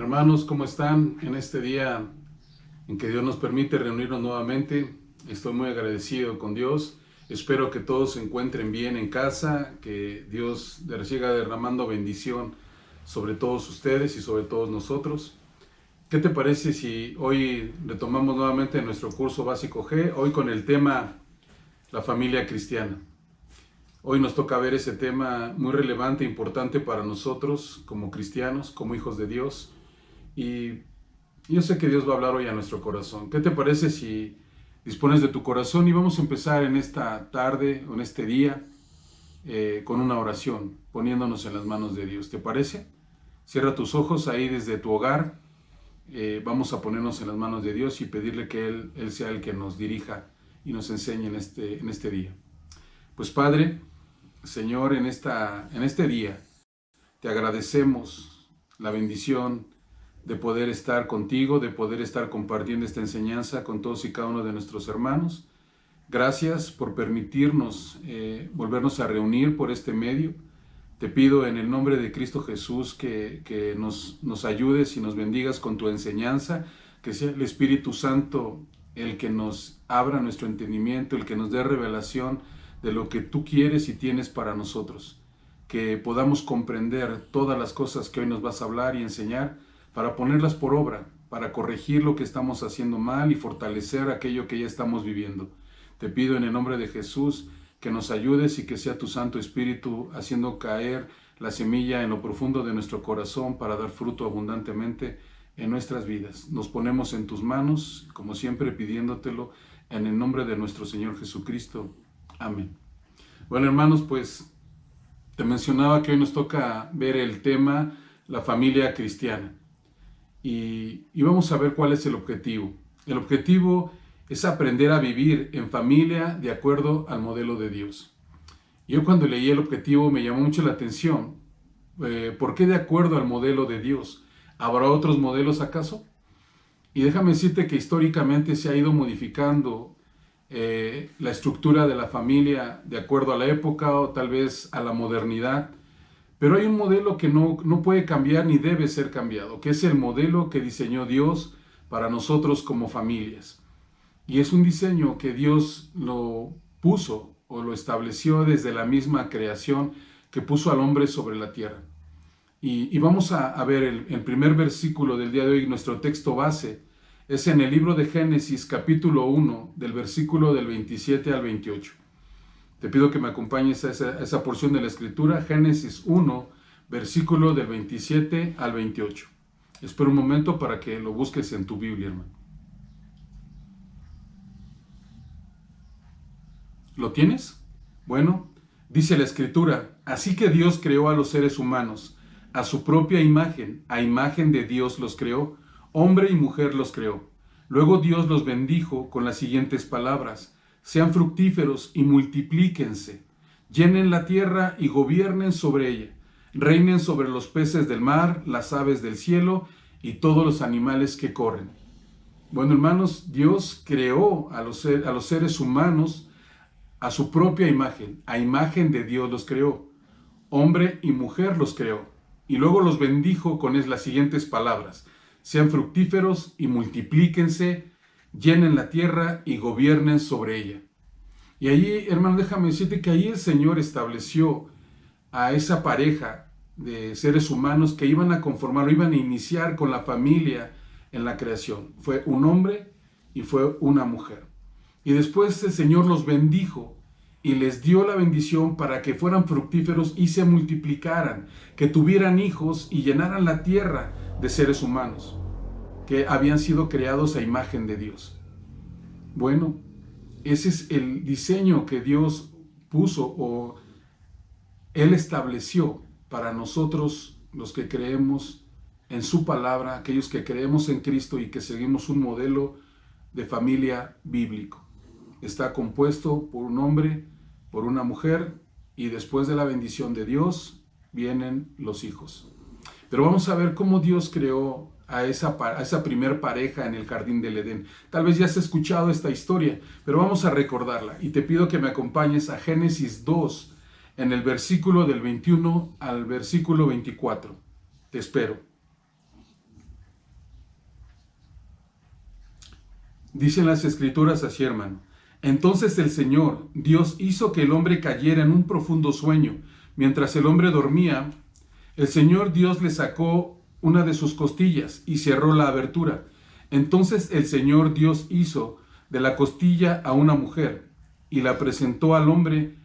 Hermanos, ¿cómo están en este día en que Dios nos permite reunirnos nuevamente? Estoy muy agradecido con Dios. Espero que todos se encuentren bien en casa, que Dios les siga derramando bendición sobre todos ustedes y sobre todos nosotros. ¿Qué te parece si hoy retomamos nuevamente nuestro curso básico G, hoy con el tema la familia cristiana? Hoy nos toca ver ese tema muy relevante e importante para nosotros como cristianos, como hijos de Dios. Y yo sé que Dios va a hablar hoy a nuestro corazón. ¿Qué te parece si dispones de tu corazón y vamos a empezar en esta tarde o en este día con una oración, poniéndonos en las manos de Dios? ¿Te parece? Cierra tus ojos ahí desde tu hogar. Vamos a ponernos en las manos de Dios y pedirle que Él sea el que nos dirija y nos enseñe en este día. Pues Padre, Señor, en este día te agradecemos la bendición de poder estar contigo, de poder estar compartiendo esta enseñanza con todos y cada uno de nuestros hermanos. Gracias por permitirnos volvernos a reunir por este medio. Te pido en el nombre de Cristo Jesús que nos ayudes y nos bendigas con tu enseñanza, que sea el Espíritu Santo el que nos abra nuestro entendimiento, el que nos dé revelación de lo que tú quieres y tienes para nosotros. Que podamos comprender todas las cosas que hoy nos vas a hablar y enseñar, para ponerlas por obra, para corregir lo que estamos haciendo mal y fortalecer aquello que ya estamos viviendo. Te pido en el nombre de Jesús que nos ayudes y que sea tu Santo Espíritu haciendo caer la semilla en lo profundo de nuestro corazón para dar fruto abundantemente en nuestras vidas. Nos ponemos en tus manos, como siempre pidiéndotelo en el nombre de nuestro Señor Jesucristo. Amén. Bueno, hermanos, pues te mencionaba que hoy nos toca ver el tema la familia cristiana. Y vamos a ver cuál es el objetivo. El objetivo es aprender a vivir en familia de acuerdo al modelo de Dios. Yo cuando leí el objetivo me llamó mucho la atención. ¿Por qué de acuerdo al modelo de Dios? ¿Habrá otros modelos acaso? Y déjame decirte que históricamente se ha ido modificando la estructura de la familia de acuerdo a la época o tal vez a la modernidad. Pero hay un modelo que no puede cambiar ni debe ser cambiado, que es el modelo que diseñó Dios para nosotros como familias. Y es un diseño que Dios lo puso o lo estableció desde la misma creación que puso al hombre sobre la tierra. Y vamos a ver el primer versículo del día de hoy, nuestro texto base, es en el libro de Génesis capítulo 1, del versículo del 27 al 28. Te pido que me acompañes a esa porción de la Escritura, Génesis 1, versículo del 27 al 28. Espera un momento para que lo busques en tu Biblia, hermano. ¿Lo tienes? Bueno, dice la Escritura, así que Dios creó a los seres humanos, a su propia imagen, a imagen de Dios los creó, hombre y mujer los creó. Luego Dios los bendijo con las siguientes palabras: sean fructíferos y multiplíquense, llenen la tierra y gobiernen sobre ella, reinen sobre los peces del mar, las aves del cielo y todos los animales que corren. Bueno, hermanos, Dios creó a los seres humanos a su propia imagen, a imagen de Dios los creó, hombre y mujer los creó, y luego los bendijo con las siguientes palabras: sean fructíferos y multiplíquense, llenen la tierra y gobiernen sobre ella. Y allí, hermano, déjame decirte que ahí el Señor estableció a esa pareja de seres humanos que iban a conformar, iban a iniciar con la familia en la creación. Fue un hombre y fue una mujer. Y después el Señor los bendijo y les dio la bendición para que fueran fructíferos y se multiplicaran, que tuvieran hijos y llenaran la tierra de seres humanos que habían sido creados a imagen de Dios. Bueno, ese es el diseño que Dios puso o Él estableció para nosotros los que creemos en su palabra, aquellos que creemos en Cristo y que seguimos un modelo de familia bíblico. Está compuesto por un hombre, por una mujer, y después de la bendición de Dios vienen los hijos. Pero vamos a ver cómo Dios creó a esa primer pareja en el jardín del Edén. Tal vez ya has escuchado esta historia, pero vamos a recordarla. Y te pido que me acompañes a Génesis 2, en el versículo del 21 al versículo 24. Te espero. Dicen las Escrituras así, hermano. Entonces el Señor, Dios, hizo que el hombre cayera en un profundo sueño. Mientras el hombre dormía, el Señor Dios le sacó una de sus costillas y cerró la abertura. Entonces el Señor Dios hizo de la costilla a una mujer y la presentó al hombre.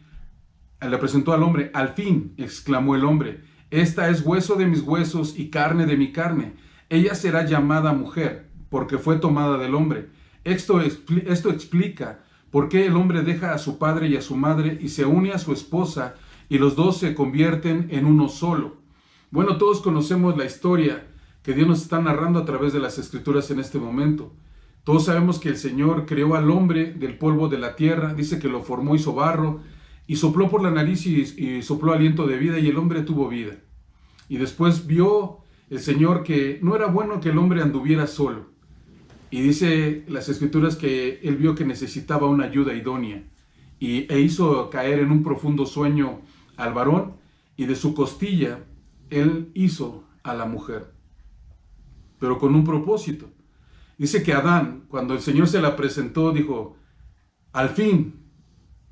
Al fin, exclamó el hombre, esta es hueso de mis huesos y carne de mi carne. Ella será llamada mujer, porque fue tomada del hombre. Esto explica por qué el hombre deja a su padre y a su madre y se une a su esposa y los dos se convierten en uno solo. Bueno, todos conocemos la historia que Dios nos está narrando a través de las Escrituras en este momento. Todos sabemos que el Señor creó al hombre del polvo de la tierra, dice que lo formó, hizo barro, y sopló por la nariz y sopló aliento de vida y el hombre tuvo vida. Y después vio el Señor que no era bueno que el hombre anduviera solo. Y dice las Escrituras que él vio que necesitaba una ayuda idónea e hizo caer en un profundo sueño al varón y de su costilla él hizo a la mujer, pero con un propósito. Dice que Adán, cuando el Señor se la presentó, dijo, al fin,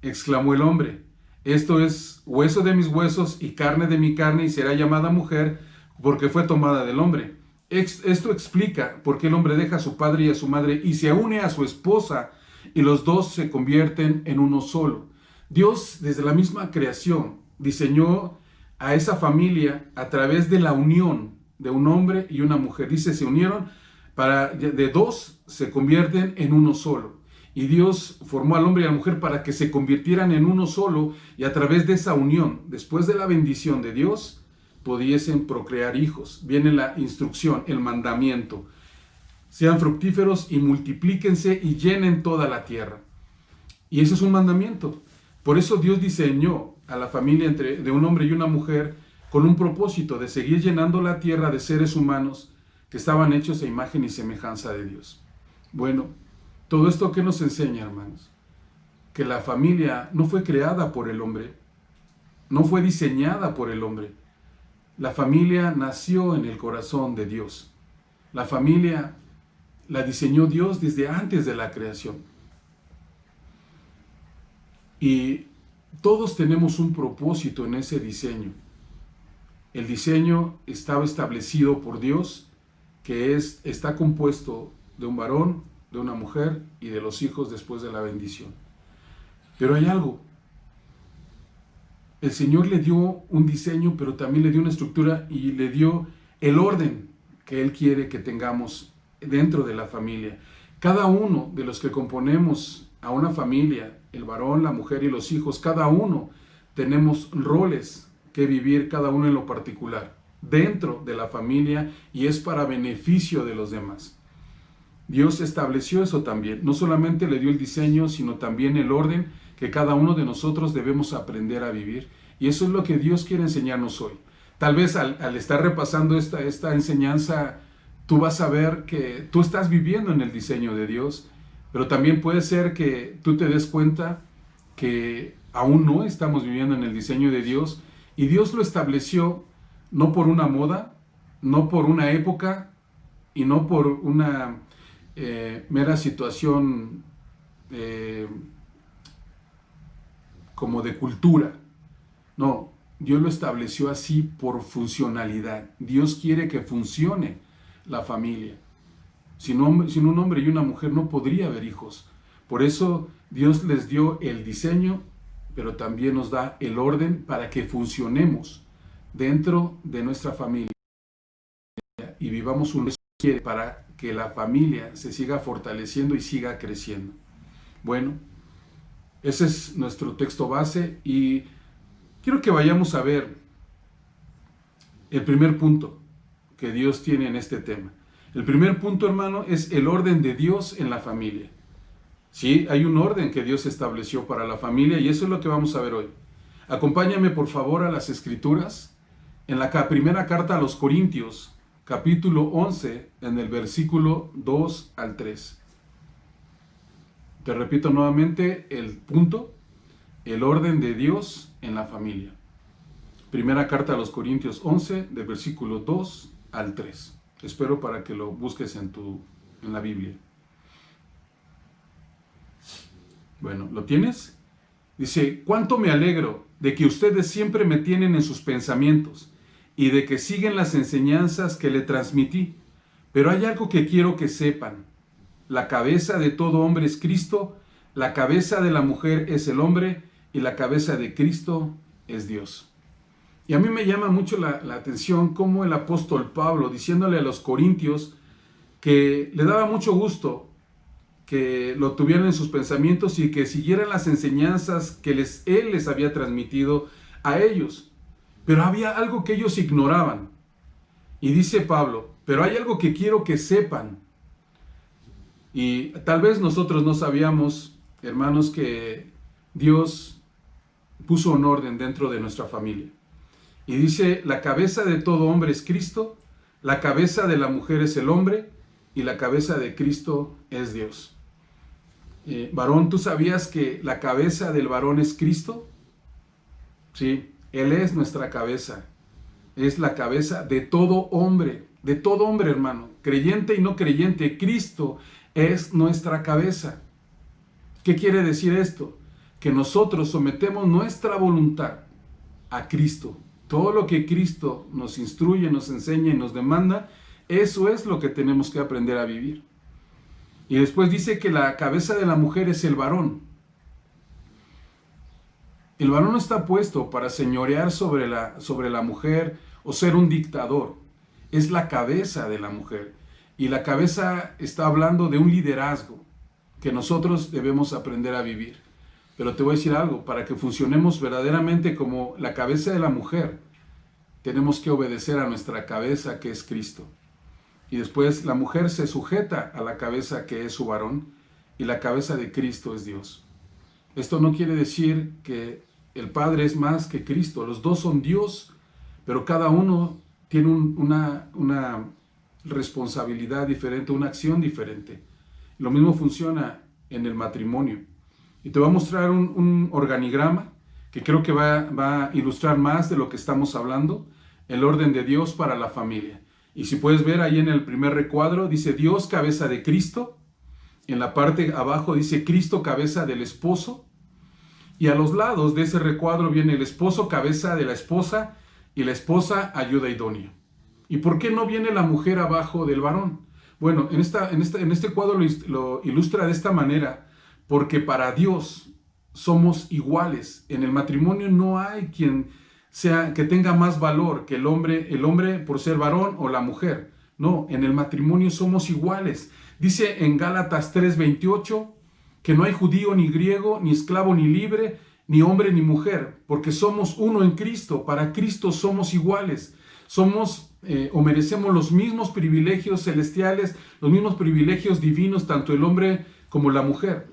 exclamó el hombre, esto es hueso de mis huesos y carne de mi carne y será llamada mujer porque fue tomada del hombre. Esto explica por qué el hombre deja a su padre y a su madre y se une a su esposa y los dos se convierten en uno solo. Dios, desde la misma creación, diseñó a esa familia a través de la unión de un hombre y una mujer. Dice, se unieron de dos se convierten en uno solo. Y Dios formó al hombre y a la mujer para que se convirtieran en uno solo y a través de esa unión, después de la bendición de Dios, pudiesen procrear hijos. Viene la instrucción, el mandamiento. Sean fructíferos y multiplíquense y llenen toda la tierra. Y ese es un mandamiento. Por eso Dios diseñó a la familia de un hombre y una mujer con un propósito de seguir llenando la tierra de seres humanos que estaban hechos a imagen y semejanza de Dios. Bueno, todo esto que nos enseña, hermanos, que la familia no fue creada por el hombre, no fue diseñada por el hombre. La familia nació en el corazón de Dios. La familia la diseñó Dios desde antes de la creación. Y todos tenemos un propósito en ese diseño. El diseño estaba establecido por Dios, que está compuesto de un varón, de una mujer y de los hijos después de la bendición. Pero hay algo. El Señor le dio un diseño, pero también le dio una estructura y le dio el orden que Él quiere que tengamos dentro de la familia. Cada uno de los que componemos a una familia, el varón, la mujer y los hijos, cada uno tenemos roles que vivir, cada uno en lo particular, dentro de la familia y es para beneficio de los demás. Dios estableció eso también. No solamente le dio el diseño, sino también el orden que cada uno de nosotros debemos aprender a vivir. Y eso es lo que Dios quiere enseñarnos hoy. Tal vez al estar repasando esta enseñanza, tú vas a ver que tú estás viviendo en el diseño de Dios, pero también puede ser que tú te des cuenta que aún no estamos viviendo en el diseño de Dios y Dios lo estableció no por una moda, no por una época y no por una mera situación como de cultura. No, Dios lo estableció así por funcionalidad. Dios quiere que funcione la familia. Sin un hombre y una mujer no podría haber hijos. Por eso Dios les dio el diseño, pero también nos da el orden para que funcionemos dentro de nuestra familia y vivamos un quiere para que la familia se siga fortaleciendo y siga creciendo. Bueno, ese es nuestro texto base y quiero que vayamos a ver el primer punto que Dios tiene en este tema. El primer punto, hermano, es el orden de Dios en la familia. Sí, hay un orden que Dios estableció para la familia y eso es lo que vamos a ver hoy. Acompáñame por favor a las Escrituras en la primera carta a los Corintios, capítulo 11, en el versículo 2 al 3. Te repito nuevamente el punto, el orden de Dios en la familia. Primera carta a los Corintios 11, del versículo 2 al 3. Espero para que lo busques en la Biblia. Bueno, ¿lo tienes? Dice, cuánto me alegro de que ustedes siempre me tienen en sus pensamientos y de que siguen las enseñanzas que le transmití. Pero hay algo que quiero que sepan. La cabeza de todo hombre es Cristo, la cabeza de la mujer es el hombre y la cabeza de Cristo es Dios. Y a mí me llama mucho la atención cómo el apóstol Pablo, diciéndole a los corintios que le daba mucho gusto que lo tuvieran en sus pensamientos y que siguieran las enseñanzas que él les había transmitido a ellos. Pero había algo que ellos ignoraban. Y dice Pablo, pero hay algo que quiero que sepan. Y tal vez nosotros no sabíamos, hermanos, que Dios puso un orden dentro de nuestra familia. Y dice, la cabeza de todo hombre es Cristo, la cabeza de la mujer es el hombre, y la cabeza de Cristo es Dios. Varón, ¿tú sabías que la cabeza del varón es Cristo? Sí, Él es nuestra cabeza. Es la cabeza de todo hombre, hermano, creyente y no creyente. Cristo es nuestra cabeza. ¿Qué quiere decir esto? Que nosotros sometemos nuestra voluntad a Cristo. Todo lo que Cristo nos instruye, nos enseña y nos demanda, eso es lo que tenemos que aprender a vivir. Y después dice que la cabeza de la mujer es el varón. El varón no está puesto para señorear sobre la mujer o ser un dictador. Es la cabeza de la mujer. Y la cabeza está hablando de un liderazgo que nosotros debemos aprender a vivir. Pero te voy a decir algo, para que funcionemos verdaderamente como la cabeza de la mujer, tenemos que obedecer a nuestra cabeza que es Cristo. Y después la mujer se sujeta a la cabeza que es su varón y la cabeza de Cristo es Dios. Esto no quiere decir que el Padre es más que Cristo, los dos son Dios, pero cada uno tiene una responsabilidad diferente, una acción diferente. Lo mismo funciona en el matrimonio. Y te voy a mostrar un organigrama que creo que va a ilustrar más de lo que estamos hablando, el orden de Dios para la familia. Y si puedes ver ahí en el primer recuadro, dice Dios, cabeza de Cristo. En la parte abajo dice Cristo, cabeza del esposo. Y a los lados de ese recuadro viene el esposo, cabeza de la esposa, y la esposa, ayuda idónea. ¿Y por qué no viene la mujer abajo del varón? Bueno, en este cuadro lo ilustra de esta manera, porque para Dios somos iguales. En el matrimonio no hay quien que tenga más valor que el hombre por ser varón o la mujer. No, en el matrimonio somos iguales. Dice en Gálatas 3:28 que no hay judío ni griego, ni esclavo ni libre, ni hombre ni mujer, porque somos uno en Cristo. Para Cristo somos iguales. Somos o merecemos los mismos privilegios celestiales, los mismos privilegios divinos, tanto el hombre como la mujer.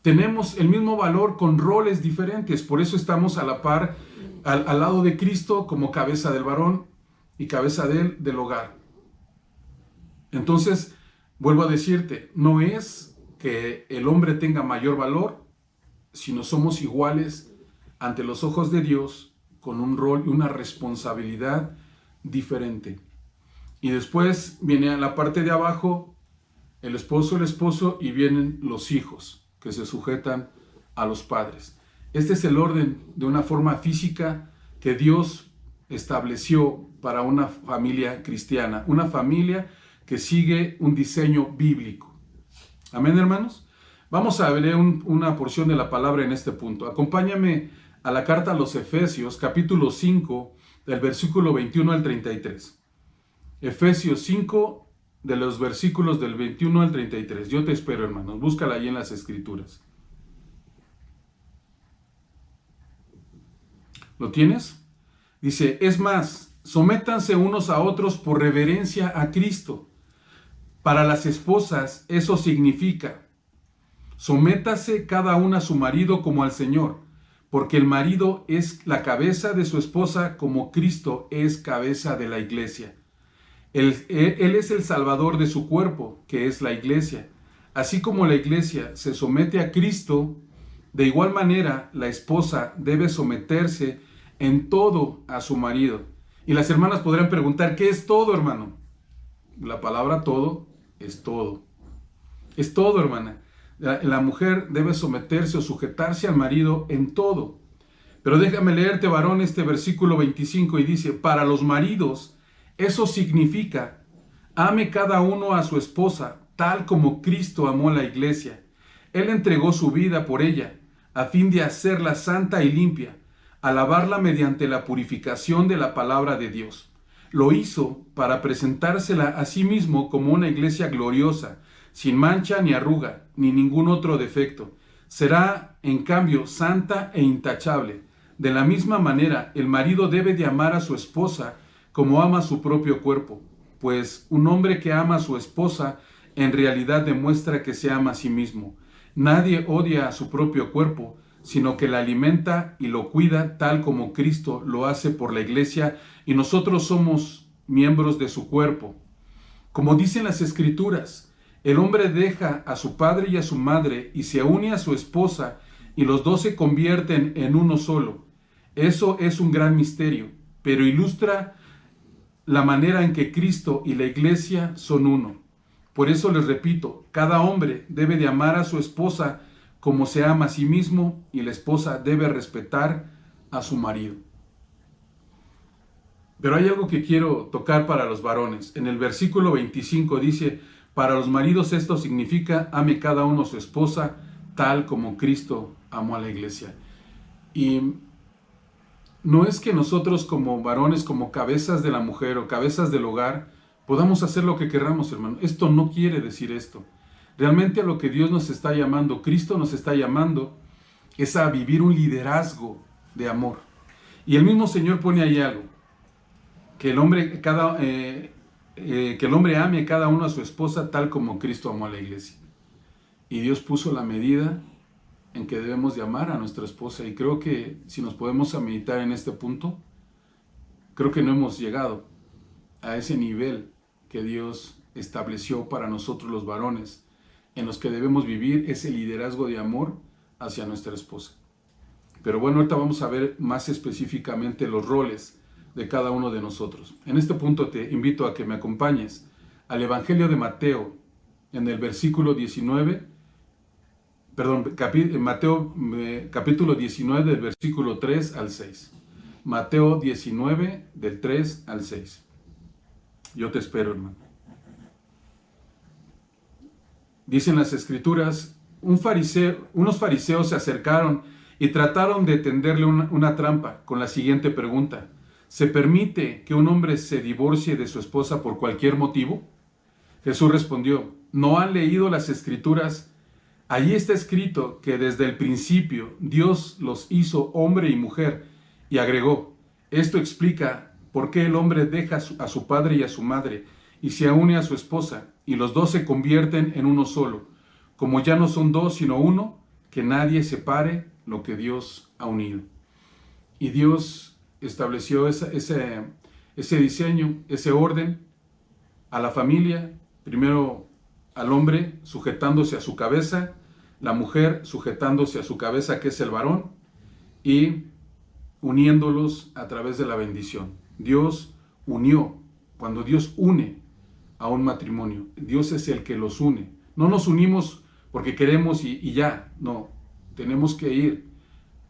Tenemos el mismo valor con roles diferentes, por eso estamos a la par, al lado de Cristo como cabeza del varón y cabeza del hogar. Entonces, vuelvo a decirte, no es que el hombre tenga mayor valor, sino somos iguales ante los ojos de Dios con un rol y una responsabilidad diferente. Y después viene a la parte de abajo el esposo y vienen los hijos que se sujetan a los padres. Este es el orden de una forma física que Dios estableció para una familia cristiana, una familia que sigue un diseño bíblico. Amén, hermanos. Vamos a ver una porción de la palabra en este punto. Acompáñame a la carta a los Efesios, capítulo 5, del versículo 21 al 33. Efesios 5, de los versículos del 21 al 33. Yo te espero, hermanos. Búscala ahí en las Escrituras. ¿Lo tienes? Dice, es más, sométanse unos a otros por reverencia a Cristo. Para las esposas eso significa, sométase cada una a su marido como al Señor, porque el marido es la cabeza de su esposa como Cristo es cabeza de la iglesia. Él es el salvador de su cuerpo, que es la iglesia. Así como la iglesia se somete a Cristo, de igual manera la esposa debe someterse en todo a su marido. Y las hermanas podrán preguntar, ¿qué es todo, hermano? La palabra todo es todo. Es todo, hermana. La mujer debe someterse o sujetarse al marido en todo. Pero déjame leerte, varón, este versículo 25 y dice, para los maridos, eso significa, ame cada uno a su esposa, tal como Cristo amó a la iglesia. Él entregó su vida por ella, a fin de hacerla santa y limpia, a lavarla mediante la purificación de la palabra de Dios. Lo hizo para presentársela a sí mismo como una iglesia gloriosa, sin mancha ni arruga, ni ningún otro defecto. Será, en cambio, santa e intachable. De la misma manera, el marido debe de amar a su esposa como ama su propio cuerpo, pues un hombre que ama a su esposa en realidad demuestra que se ama a sí mismo. Nadie odia a su propio cuerpo, sino que la alimenta y lo cuida tal como Cristo lo hace por la iglesia y nosotros somos miembros de su cuerpo. Como dicen las Escrituras, el hombre deja a su padre y a su madre y se une a su esposa y los dos se convierten en uno solo. Eso es un gran misterio, pero ilustra la manera en que Cristo y la iglesia son uno. Por eso les repito, cada hombre debe de amar a su esposa como se ama a sí mismo y la esposa debe respetar a su marido. Pero hay algo que quiero tocar para los varones. En el versículo 25 dice, para los maridos esto significa, ame cada uno a su esposa tal como Cristo amó a la iglesia. Y no es que nosotros como varones, como cabezas de la mujer o cabezas del hogar, podamos hacer lo que queramos, hermano. Esto no quiere decir esto. Realmente a lo que Dios nos está llamando, Cristo nos está llamando, es a vivir un liderazgo de amor. Y el mismo Señor pone ahí algo, que el hombre ame cada uno a su esposa tal como Cristo amó a la iglesia. Y Dios puso la medida en que debemos de amar a nuestra esposa. Y creo que si nos podemos meditar en este punto, creo que no hemos llegado a ese nivel que Dios estableció para nosotros los varones, en los que debemos vivir ese liderazgo de amor hacia nuestra esposa. Pero bueno, ahorita vamos a ver más específicamente los roles de cada uno de nosotros. En este punto te invito a que me acompañes al Evangelio de Mateo, en el versículo 19, Mateo capítulo 19 del versículo 3 al 6. Mateo 19 del 3 al 6. Yo te espero, hermano. Dicen las Escrituras, unos fariseos se acercaron y trataron de tenderle una trampa con la siguiente pregunta: ¿se permite que un hombre se divorcie de su esposa por cualquier motivo? Jesús respondió, ¿no han leído las Escrituras? Allí está escrito que desde el principio Dios los hizo hombre y mujer, y agregó, esto explica por qué el hombre deja a su padre y a su madre y se une a su esposa, y los dos se convierten en uno solo. Como ya no son dos sino uno, que nadie separe lo que Dios ha unido. Y Dios estableció ese diseño, ese orden a la familia, primero al hombre sujetándose a su cabeza, la mujer sujetándose a su cabeza, que es el varón, y uniéndolos a través de la bendición. Dios unió. Cuando Dios une a un matrimonio, Dios es el que los une. No nos unimos porque queremos y ya, no. Tenemos que ir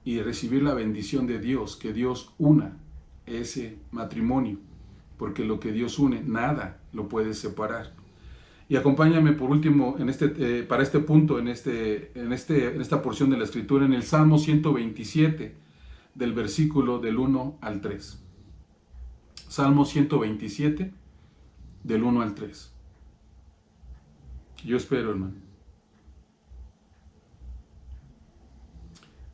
y recibir la bendición de Dios, que Dios una ese matrimonio, porque lo que Dios une, nada lo puede separar. Y acompáñame por último para este punto, en esta porción de la Escritura, en el Salmo 127, del versículo del 1 al 3. Salmo 127, del 1 al 3. Yo espero, hermano.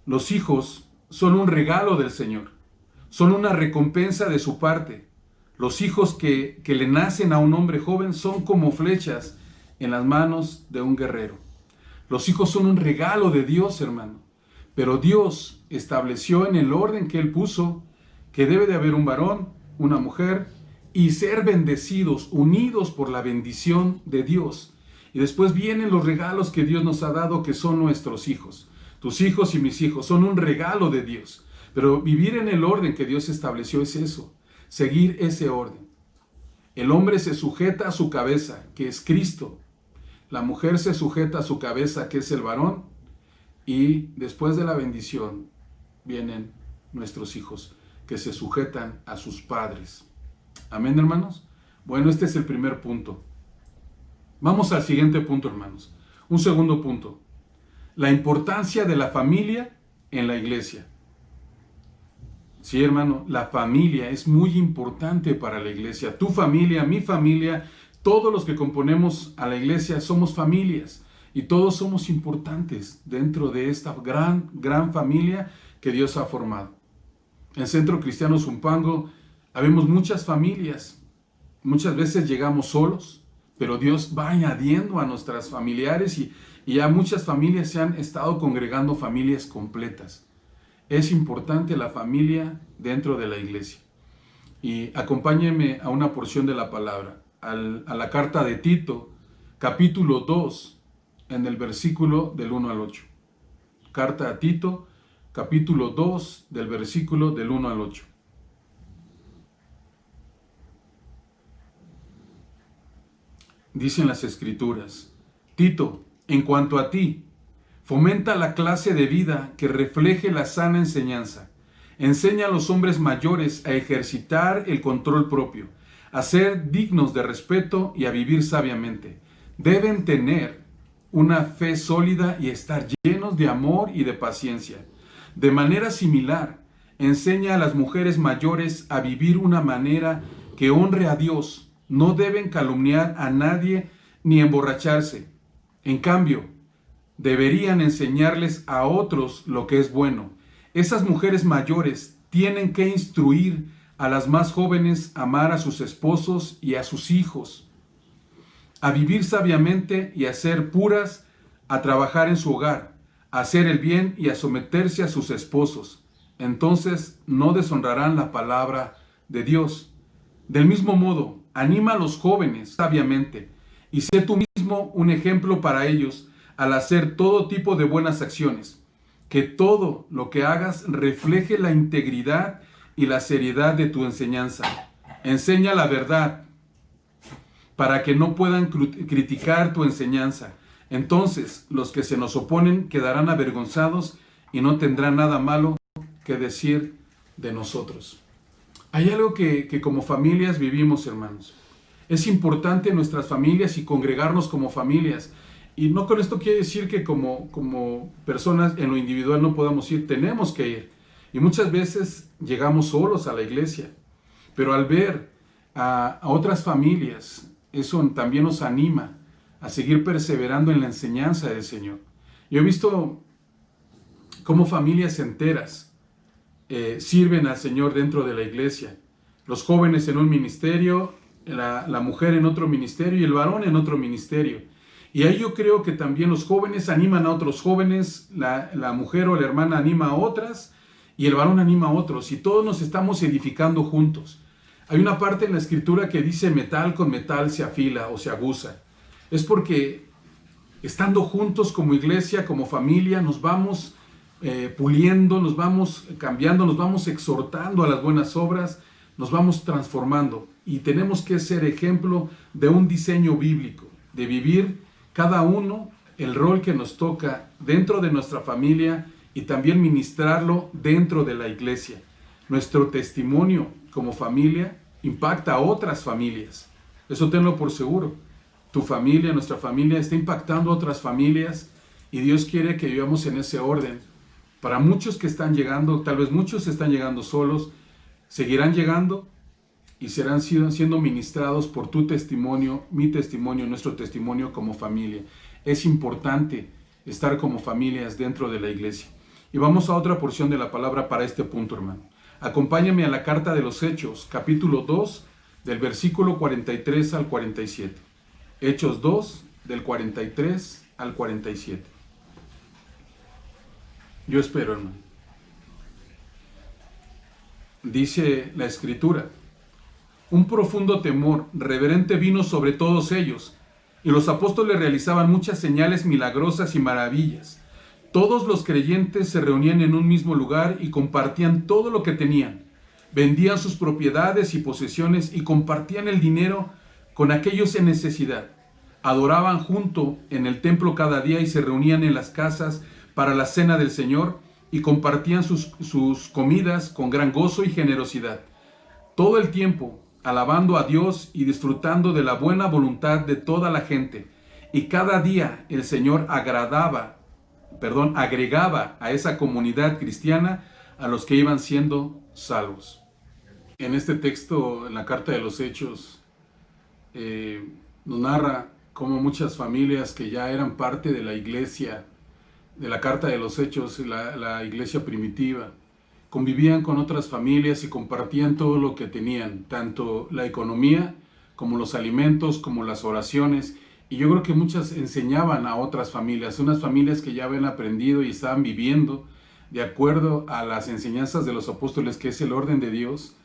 Los hijos son un regalo del Señor, son una recompensa de su parte. Los hijos que le nacen a un hombre joven son como flechas en las manos de un guerrero. Los hijos son un regalo de Dios, hermano. Pero Dios estableció en el orden que Él puso que debe de haber un varón, una mujer, y ser bendecidos, unidos por la bendición de Dios. Y después vienen los regalos que Dios nos ha dado, que son nuestros hijos. Tus hijos y mis hijos son un regalo de Dios. Pero vivir en el orden que Dios estableció es eso. Seguir ese orden. El hombre se sujeta a su cabeza, que es Cristo. La mujer se sujeta a su cabeza, que es el varón, y después de la bendición vienen nuestros hijos, que se sujetan a sus padres. Amén, hermanos. Bueno, este es el primer punto. Vamos al siguiente punto, hermanos. Un segundo punto. La importancia de la familia en la iglesia. Sí, hermano, la familia es muy importante para la iglesia. Tu familia, mi familia, todos los que componemos a la iglesia somos familias y todos somos importantes dentro de esta gran familia que Dios ha formado. En Centro Cristiano Zumpango habemos muchas familias. Muchas veces llegamos solos, pero Dios va añadiendo a nuestras familiares y ya muchas familias se han estado congregando, familias completas. Es importante la familia dentro de la iglesia. Y acompáñenme a una porción de la palabra, a la carta de Tito, capítulo 2, en el versículo del 1 al 8. Carta a Tito, capítulo 2, del versículo del 1 al 8. Dicen las Escrituras: Tito, en cuanto a ti, fomenta la clase de vida que refleje la sana enseñanza. Enseña a los hombres mayores a ejercitar el control propio, a ser dignos de respeto y a vivir sabiamente. Deben tener una fe sólida y estar llenos de amor y de paciencia. De manera similar, enseña a las mujeres mayores a vivir una manera que honre a Dios. No deben calumniar a nadie ni emborracharse. En cambio, deberían enseñarles a otros lo que es bueno. Esas mujeres mayores tienen que instruir a las más jóvenes a amar a sus esposos y a sus hijos, a vivir sabiamente y a ser puras, a trabajar en su hogar, a hacer el bien y a someterse a sus esposos. Entonces no deshonrarán la palabra de Dios. Del mismo modo, anima a los jóvenes sabiamente y sé tú mismo un ejemplo para ellos al hacer todo tipo de buenas acciones. Que todo lo que hagas refleje la integridad y la seriedad de tu enseñanza. Enseña la verdad para que no puedan criticar tu enseñanza. Entonces los que se nos oponen quedarán avergonzados y no tendrán nada malo que decir de nosotros. Hay algo que como familias vivimos, hermanos. Es importante nuestras familias y congregarnos como familias. Y no con esto quiere decir que como personas en lo individual no podamos ir, tenemos que ir. Y muchas veces llegamos solos a la iglesia. Pero al ver a otras familias, eso también nos anima a seguir perseverando en la enseñanza del Señor. Yo he visto cómo familias enteras sirven al Señor dentro de la iglesia. Los jóvenes en un ministerio, la mujer en otro ministerio y el varón en otro ministerio. Y ahí yo creo que también los jóvenes animan a otros jóvenes, la mujer o la hermana anima a otras y el varón anima a otros. Y todos nos estamos edificando juntos. Hay una parte en la Escritura que dice metal con metal se afila o se aguza. Es porque estando juntos como iglesia, como familia, nos vamos puliendo, nos vamos cambiando, nos vamos exhortando a las buenas obras, nos vamos transformando. Y tenemos que ser ejemplo de un diseño bíblico, de vivir cada uno el rol que nos toca dentro de nuestra familia y también ministrarlo dentro de la iglesia. Nuestro testimonio como familia impacta a otras familias. Eso tenlo por seguro. Tu familia, nuestra familia está impactando a otras familias y Dios quiere que vivamos en ese orden. Para muchos que están llegando, tal vez muchos están llegando solos, seguirán llegando y serán siendo ministrados por tu testimonio, mi testimonio, nuestro testimonio como familia. Es importante estar como familias dentro de la iglesia. Y vamos a otra porción de la palabra para este punto, hermano. Acompáñame a la carta de los Hechos, capítulo 2, del versículo 43 al 47. Hechos 2, del 43 al 47. Yo espero, hermano. Dice la Escritura: un profundo temor reverente vino sobre todos ellos, y los apóstoles realizaban muchas señales milagrosas y maravillas. Todos los creyentes se reunían en un mismo lugar y compartían todo lo que tenían. Vendían sus propiedades y posesiones y compartían el dinero con aquellos en necesidad. Adoraban junto en el templo cada día y se reunían en las casas para la cena del Señor y compartían sus comidas con gran gozo y generosidad. Todo el tiempo alabando a Dios y disfrutando de la buena voluntad de toda la gente. Y cada día el Señor agregaba a esa comunidad cristiana a los que iban siendo salvos. En este texto, en la carta de los Hechos, nos narra cómo muchas familias que ya eran parte de la iglesia, de la carta de los Hechos, la iglesia primitiva, convivían con otras familias y compartían todo lo que tenían, tanto la economía como los alimentos, como las oraciones. Y yo creo que muchas enseñaban a otras familias, unas familias que ya habían aprendido y estaban viviendo de acuerdo a las enseñanzas de los apóstoles, que es el orden de Dios.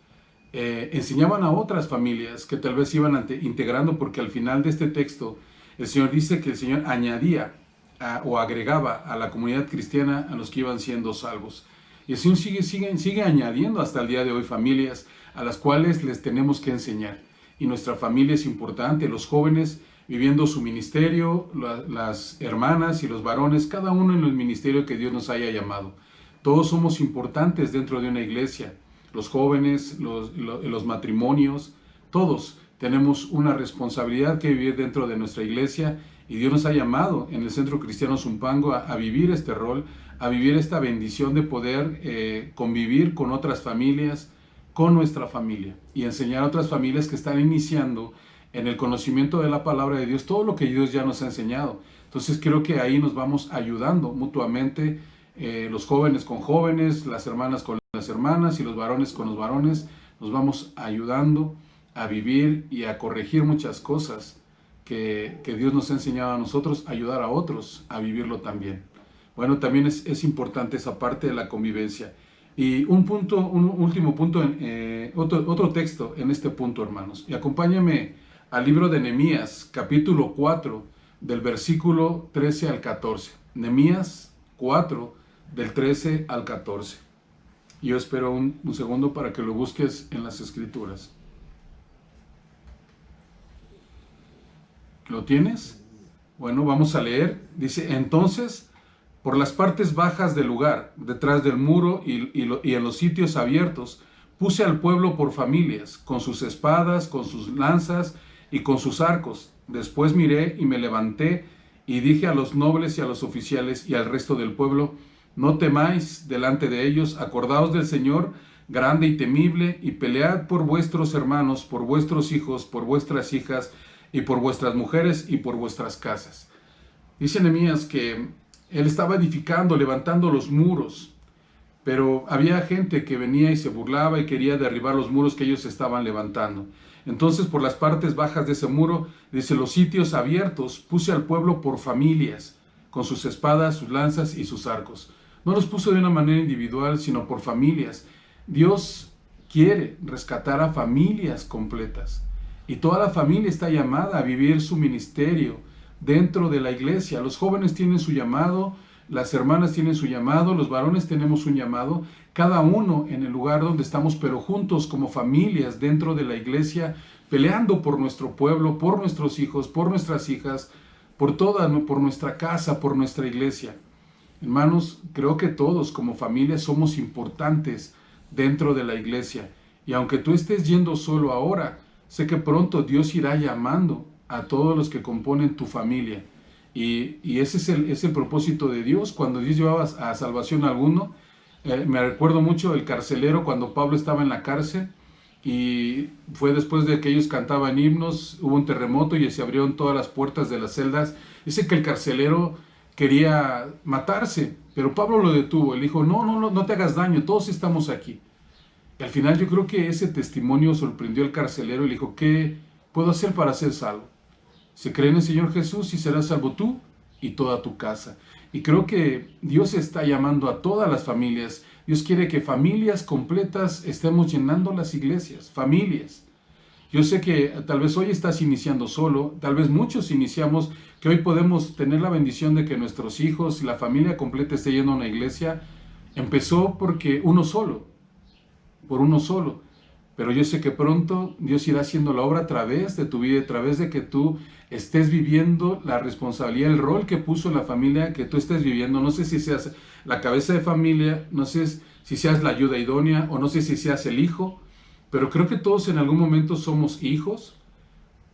Enseñaban a otras familias que tal vez iban integrando, porque al final de este texto el Señor dice que el Señor añadía o agregaba a la comunidad cristiana a los que iban siendo salvos. Y el Señor sigue añadiendo hasta el día de hoy familias a las cuales les tenemos que enseñar. Y nuestra familia es importante, los jóvenes viviendo su ministerio, las hermanas y los varones, cada uno en el ministerio que Dios nos haya llamado. Todos somos importantes dentro de una iglesia. Los jóvenes, los matrimonios, todos tenemos una responsabilidad que vivir dentro de nuestra iglesia, y Dios nos ha llamado en el Centro Cristiano Zumpango a vivir este rol, a vivir esta bendición de poder convivir con otras familias, con nuestra familia, y enseñar a otras familias que están iniciando en el conocimiento de la palabra de Dios, todo lo que Dios ya nos ha enseñado. Entonces creo que ahí nos vamos ayudando mutuamente, los jóvenes con jóvenes, las hermanas con las hermanas y los varones con los varones. Nos vamos ayudando a vivir y a corregir muchas cosas que Dios nos ha enseñado a nosotros, ayudar a otros a vivirlo también. Bueno, también es importante esa parte de la convivencia. Y un último punto, otro texto en este punto, hermanos. Y acompáñame al libro de Nehemías, capítulo 4, del versículo 13 al 14. Nehemías 4, del 13 al 14. Yo espero un segundo para que lo busques en las Escrituras. ¿Lo tienes? Bueno, vamos a leer. Dice: entonces, por las partes bajas del lugar, detrás del muro y en los sitios abiertos, puse al pueblo por familias, con sus espadas, con sus lanzas y con sus arcos. Después miré y me levanté y dije a los nobles y a los oficiales y al resto del pueblo: no temáis delante de ellos, acordaos del Señor, grande y temible, y pelead por vuestros hermanos, por vuestros hijos, por vuestras hijas, y por vuestras mujeres y por vuestras casas. Dice Nehemías que él estaba edificando, levantando los muros, pero había gente que venía y se burlaba y quería derribar los muros que ellos estaban levantando. Entonces, por las partes bajas de ese muro, dice, los sitios abiertos, puse al pueblo por familias, con sus espadas, sus lanzas y sus arcos. No los puso de una manera individual, sino por familias. Dios quiere rescatar a familias completas. Y toda la familia está llamada a vivir su ministerio dentro de la iglesia. Los jóvenes tienen su llamado, las hermanas tienen su llamado, los varones tenemos un llamado, cada uno en el lugar donde estamos, pero juntos como familias dentro de la iglesia, peleando por nuestro pueblo, por nuestros hijos, por nuestras hijas, por nuestra casa, por nuestra iglesia. Hermanos, creo que todos como familia somos importantes dentro de la iglesia. Y aunque tú estés yendo solo ahora, sé que pronto Dios irá llamando a todos los que componen tu familia. Y ese es el propósito de Dios. Cuando Dios llevaba a salvación a alguno, me recuerdo mucho el carcelero cuando Pablo estaba en la cárcel, y fue después de que ellos cantaban himnos, hubo un terremoto y se abrieron todas las puertas de las celdas. Dice que el carcelero quería matarse, pero Pablo lo detuvo. Él dijo, no te hagas daño, todos estamos aquí. Y al final yo creo que ese testimonio sorprendió al carcelero y le dijo, ¿qué puedo hacer para ser salvo? Se cree en el Señor Jesús y serás salvo tú y toda tu casa. Y creo que Dios está llamando a todas las familias. Dios quiere que familias completas estemos llenando las iglesias, familias. Yo sé que tal vez hoy estás iniciando solo, tal vez muchos iniciamos, que hoy podemos tener la bendición de que nuestros hijos y la familia completa esté yendo a una iglesia. Empezó porque por uno solo. pero yo sé que pronto Dios irá haciendo la obra a través de tu vida, a través de que tú estés viviendo la responsabilidad, el rol que puso la familia, que tú estés viviendo. No sé si seas la cabeza de familia, no sé si seas la ayuda idónea, o no sé si seas el hijo, pero creo que todos en algún momento somos hijos,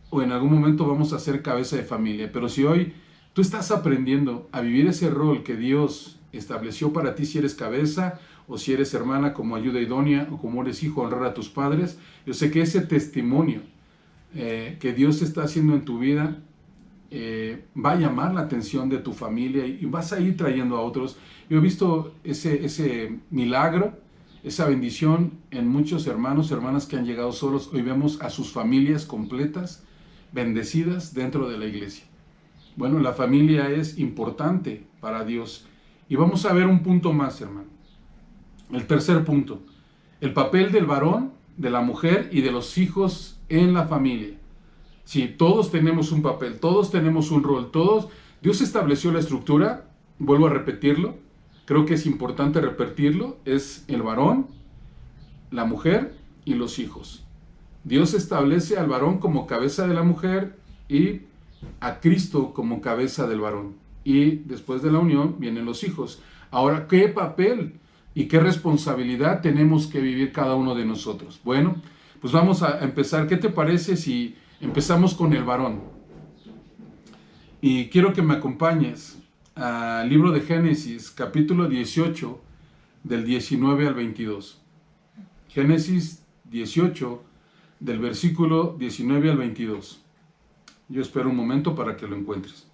o en algún momento vamos a ser cabeza de familia. Pero si hoy tú estás aprendiendo a vivir ese rol que Dios estableció para ti, si eres cabeza, o si eres hermana como ayuda idónea, o como eres hijo, honrar a tus padres, yo sé que ese testimonio que Dios está haciendo en tu vida va a llamar la atención de tu familia, y vas a ir trayendo a otros. Yo he visto ese milagro, esa bendición en muchos hermanos, hermanas que han llegado solos. Hoy vemos a sus familias completas, bendecidas dentro de la iglesia. Bueno, la familia es importante para Dios. Y vamos a ver un punto más, hermano. El tercer punto, el papel del varón, de la mujer y de los hijos en la familia. Sí, todos tenemos un papel, todos tenemos un rol, Dios estableció la estructura, vuelvo a repetirlo, creo que es importante repetirlo, es el varón, la mujer y los hijos. Dios establece al varón como cabeza de la mujer y a Cristo como cabeza del varón. Y después de la unión vienen los hijos. Ahora, ¿qué papel y qué responsabilidad tenemos que vivir cada uno de nosotros? Bueno, pues vamos a empezar. ¿Qué te parece si empezamos con el varón? Y quiero que me acompañes al libro de Génesis, capítulo 18, del 19 al 22. Génesis 18, del versículo 19 al 22. Yo espero un momento para que lo encuentres.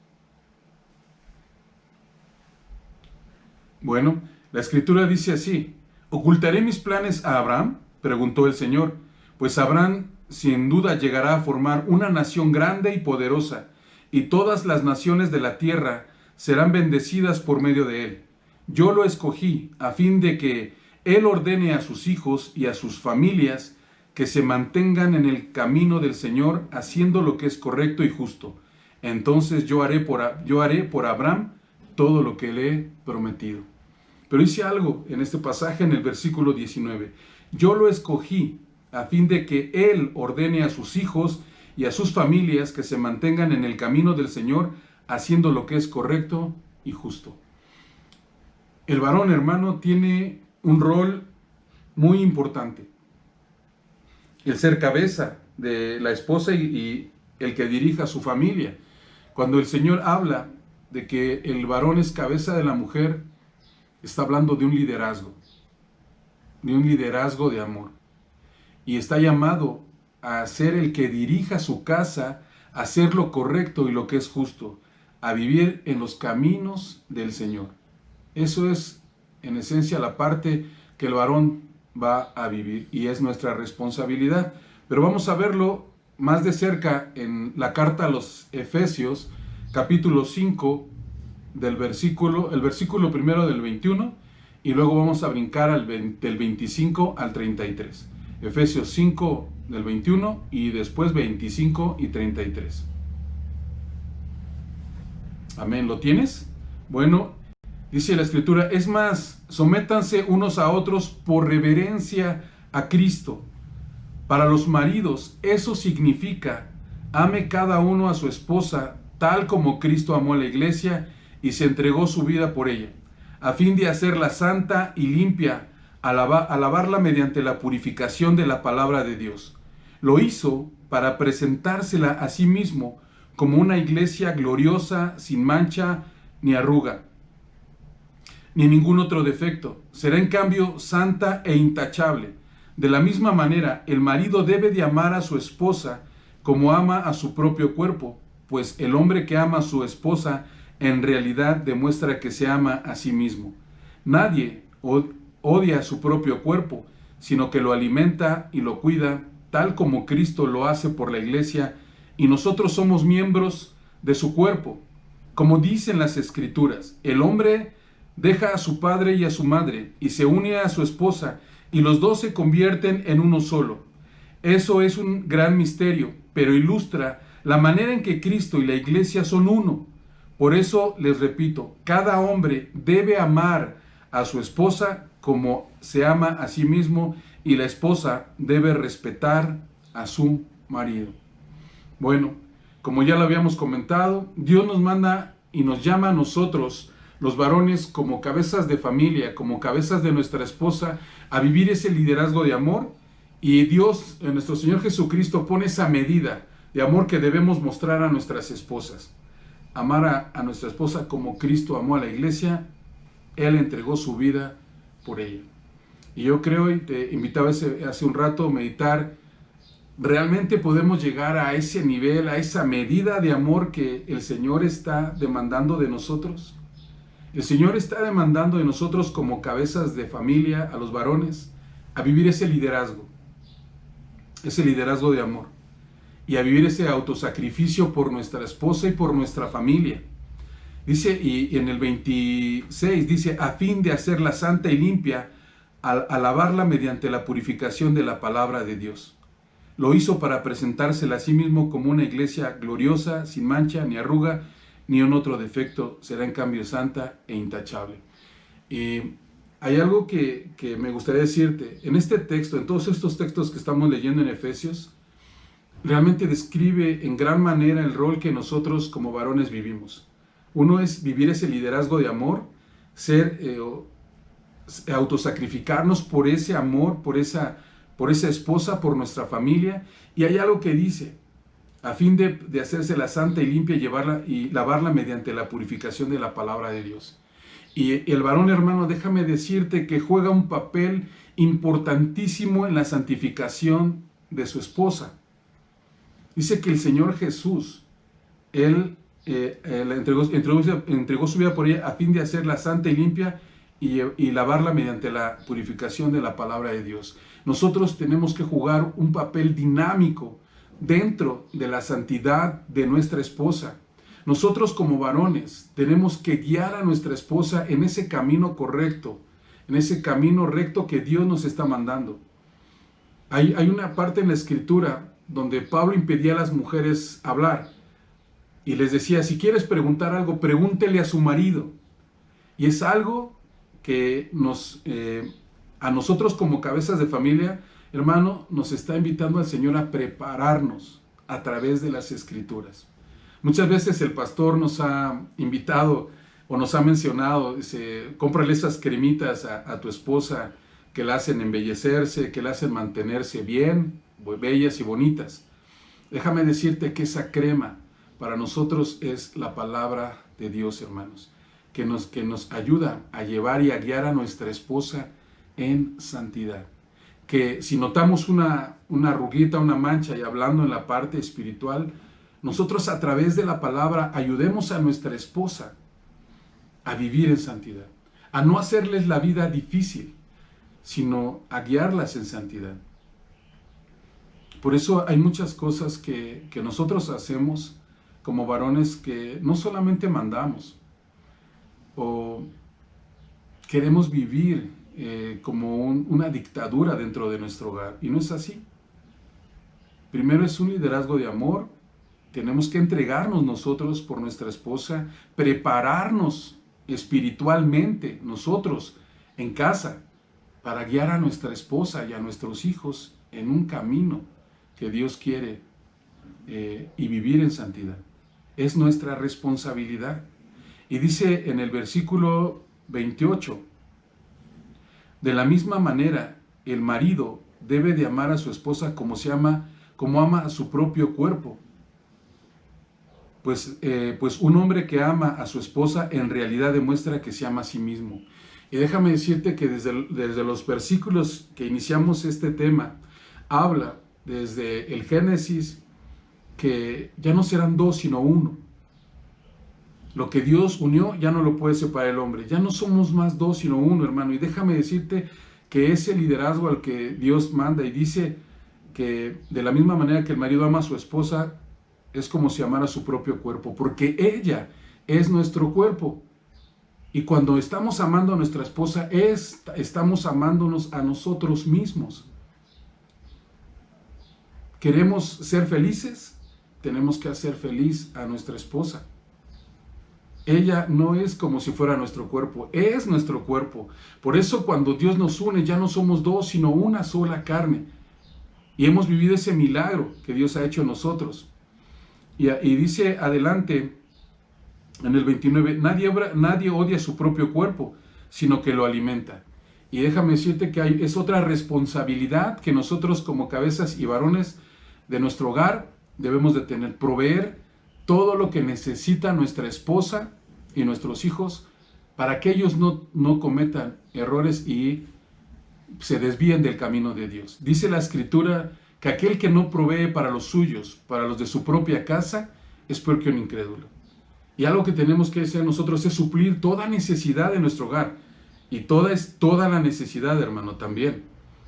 Bueno, la escritura dice así: ¿ocultaré mis planes a Abraham?, preguntó el Señor, pues Abraham sin duda llegará a formar una nación grande y poderosa, y todas las naciones de la tierra serán bendecidas por medio de él. Yo lo escogí a fin de que él ordene a sus hijos y a sus familias que se mantengan en el camino del Señor, haciendo lo que es correcto y justo. Entonces yo haré por Abraham todo lo que le he prometido. Pero dice algo en este pasaje, en el versículo 19. Yo lo escogí a fin de que él ordene a sus hijos y a sus familias que se mantengan en el camino del Señor, haciendo lo que es correcto y justo. El varón, hermano, tiene un rol muy importante. El ser cabeza de la esposa y el que dirija a su familia. Cuando el Señor habla de que el varón es cabeza de la mujer, está hablando de un liderazgo de amor. Y está llamado a ser el que dirija su casa, a hacer lo correcto y lo que es justo, a vivir en los caminos del Señor. Eso es, en esencia, la parte que el varón va a vivir, y es nuestra responsabilidad. Pero vamos a verlo más de cerca en la carta a los Efesios, capítulo 5, el versículo primero del 21, y luego vamos a brincar del 25 al 33. Efesios 5 del 21 y después 25 y 33. Amén, ¿lo tienes? Bueno, dice la escritura: es más, sométanse unos a otros por reverencia a Cristo. Para los maridos, eso significa: ame cada uno a su esposa, tal como Cristo amó a la iglesia y se entregó su vida por ella, a fin de hacerla santa y limpia, a lavarla mediante la purificación de la palabra de Dios. Lo hizo para presentársela a sí mismo como una iglesia gloriosa, sin mancha ni arruga, ni ningún otro defecto. Será en cambio santa e intachable. De la misma manera, el marido debe de amar a su esposa como ama a su propio cuerpo, pues el hombre que ama a su esposa en realidad demuestra que se ama a sí mismo. Nadie odia a su propio cuerpo, sino que lo alimenta y lo cuida, tal como Cristo lo hace por la iglesia, y nosotros somos miembros de su cuerpo. Como dicen las Escrituras, el hombre deja a su padre y a su madre, y se une a su esposa, y los dos se convierten en uno solo. Eso es un gran misterio, pero ilustra la manera en que Cristo y la iglesia son uno. Por eso les repito, cada hombre debe amar a su esposa como se ama a sí mismo, y la esposa debe respetar a su marido. Bueno, como ya lo habíamos comentado, Dios nos manda y nos llama a nosotros, los varones, como cabezas de familia, como cabezas de nuestra esposa, a vivir ese liderazgo de amor. Y Dios, nuestro Señor Jesucristo, pone esa medida de amor que debemos mostrar a nuestras esposas. Amar a nuestra esposa como Cristo amó a la iglesia. Él entregó su vida por ella. Y yo creo, y te invitaba hace un rato a meditar, ¿realmente podemos llegar a ese nivel, a esa medida de amor que el Señor está demandando de nosotros? El Señor está demandando de nosotros como cabezas de familia, a los varones, a vivir ese liderazgo de amor, y a vivir ese autosacrificio por nuestra esposa y por nuestra familia. Dice, y en el 26 dice, a fin de hacerla santa y limpia, al lavarla mediante la purificación de la palabra de Dios. Lo hizo para presentársela a sí mismo como una iglesia gloriosa, sin mancha, ni arruga, ni un otro defecto, será en cambio santa e intachable. Hay algo que me gustaría decirte. En este texto, en todos estos textos que estamos leyendo en Efesios, realmente describe en gran manera el rol que nosotros como varones vivimos. Uno es vivir ese liderazgo de amor, autosacrificarnos por ese amor, por esa esposa, por nuestra familia. Y hay algo que dice, a fin de hacérsela santa y limpia, y lavarla mediante la purificación de la palabra de Dios. Y el varón, hermano, déjame decirte que juega un papel importantísimo en la santificación de su esposa. Dice que el Señor Jesús, Él entregó su vida por ella a fin de hacerla santa y limpia y lavarla mediante la purificación de la palabra de Dios. Nosotros tenemos que jugar un papel dinámico dentro de la santidad de nuestra esposa. Nosotros como varones tenemos que guiar a nuestra esposa en ese camino correcto, en ese camino recto que Dios nos está mandando. Hay una parte en la Escritura donde Pablo impedía a las mujeres hablar y les decía, si quieres preguntar algo, pregúntele a su marido. Y es algo que a nosotros como cabezas de familia, hermano, nos está invitando al Señor a prepararnos a través de las Escrituras. Muchas veces el pastor nos ha invitado o nos ha mencionado, dice, cómprale esas cremitas a tu esposa que la hacen embellecerse, que la hacen mantenerse bien, bellas y bonitas. Déjame decirte que esa crema para nosotros es la palabra de Dios, hermanos, que nos ayuda a llevar y a guiar a nuestra esposa en santidad. Que si notamos una arruguita, una mancha, y hablando en la parte espiritual, nosotros a través de la palabra ayudemos a nuestra esposa a vivir en santidad, a no hacerles la vida difícil, sino a guiarlas en santidad. Por eso hay muchas cosas que nosotros hacemos como varones que no solamente mandamos o queremos vivir como una dictadura dentro de nuestro hogar, y no es así. Primero es un liderazgo de amor. Tenemos que entregarnos nosotros por nuestra esposa, prepararnos espiritualmente nosotros en casa para guiar a nuestra esposa y a nuestros hijos en un camino que Dios quiere y vivir en santidad. Es nuestra responsabilidad. Y dice en el versículo 28, de la misma manera, el marido debe de amar a su esposa como ama a su propio cuerpo. Pues un hombre que ama a su esposa en realidad demuestra que se ama a sí mismo. Y déjame decirte que desde los versículos que iniciamos este tema, habla desde el Génesis que ya no serán dos sino uno. Lo que Dios unió ya no lo puede separar el hombre. Ya no somos más dos sino uno, hermano. Y déjame decirte que ese liderazgo al que Dios manda y dice que de la misma manera que el marido ama a su esposa, es como si amara su propio cuerpo, porque ella es nuestro cuerpo. Y cuando estamos amando a nuestra esposa, estamos amándonos a nosotros mismos. ¿Queremos ser felices? Tenemos que hacer feliz a nuestra esposa. Ella no es como si fuera nuestro cuerpo, es nuestro cuerpo. Por eso cuando Dios nos une ya no somos dos, sino una sola carne. Y hemos vivido ese milagro que Dios ha hecho en nosotros. Y dice adelante en el 29, nadie odia su propio cuerpo, sino que lo alimenta. Y déjame decirte que es otra responsabilidad que nosotros como cabezas y varones de nuestro hogar debemos de tener, proveer todo lo que necesita nuestra esposa y nuestros hijos para que ellos no cometan errores y se desvíen del camino de Dios. Dice la Escritura que aquel que no provee para los suyos, para los de su propia casa, es peor que un incrédulo. Y algo que tenemos que hacer nosotros es suplir toda necesidad de nuestro hogar. Y toda la necesidad, hermano, también.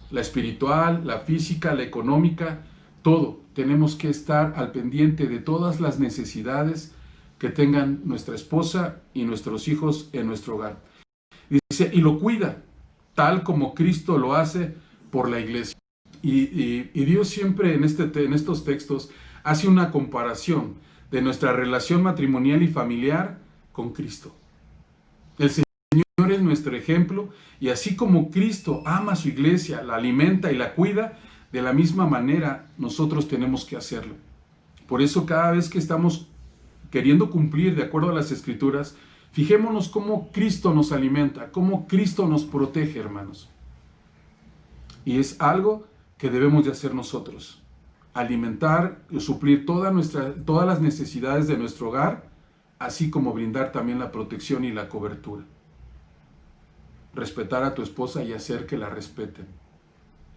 La espiritual, la física, la económica, todo. Tenemos que estar al pendiente de todas las necesidades que tengan nuestra esposa y nuestros hijos en nuestro hogar. Dice, y lo cuida, tal como Cristo lo hace por la iglesia. Y Dios siempre en estos textos hace una comparación de nuestra relación matrimonial y familiar con Cristo. El Señor es nuestro ejemplo y así como Cristo ama a su iglesia, la alimenta y la cuida, de la misma manera nosotros tenemos que hacerlo. Por eso cada vez que estamos queriendo cumplir de acuerdo a las Escrituras, fijémonos cómo Cristo nos alimenta, cómo Cristo nos protege, hermanos. Y es algo que debemos de hacer nosotros. Alimentar y suplir todas las necesidades de nuestro hogar, así como brindar también la protección y la cobertura. Respetar a tu esposa y hacer que la respeten.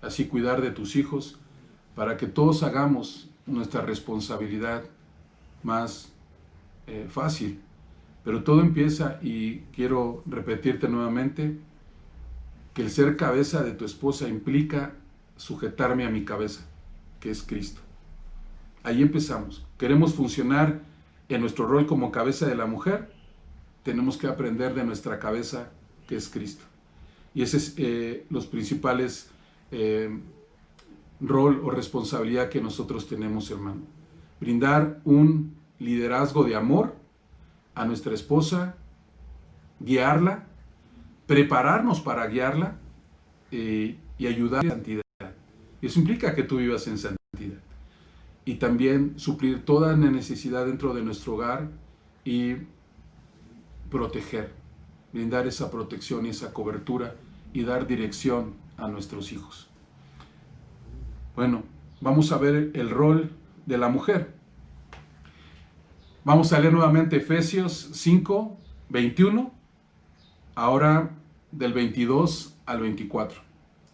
Así cuidar de tus hijos para que todos hagamos nuestra responsabilidad más fácil. Pero todo empieza, y quiero repetirte nuevamente, que el ser cabeza de tu esposa implica sujetarme a mi cabeza, que es Cristo. Ahí empezamos. Queremos funcionar en nuestro rol como cabeza de la mujer, tenemos que aprender de nuestra cabeza, que es Cristo. Y ese es los principales rol o responsabilidad que nosotros tenemos, hermano. Brindar un liderazgo de amor a nuestra esposa, guiarla, prepararnos para guiarla y ayudarla en santidad. Y eso implica que tú vivas en santidad. Y también suplir toda la necesidad dentro de nuestro hogar y proteger, brindar esa protección y esa cobertura y dar dirección a nuestros hijos. Bueno, vamos a ver el rol de la mujer. Vamos a leer nuevamente Efesios 5, 21, ahora del 22 al 24.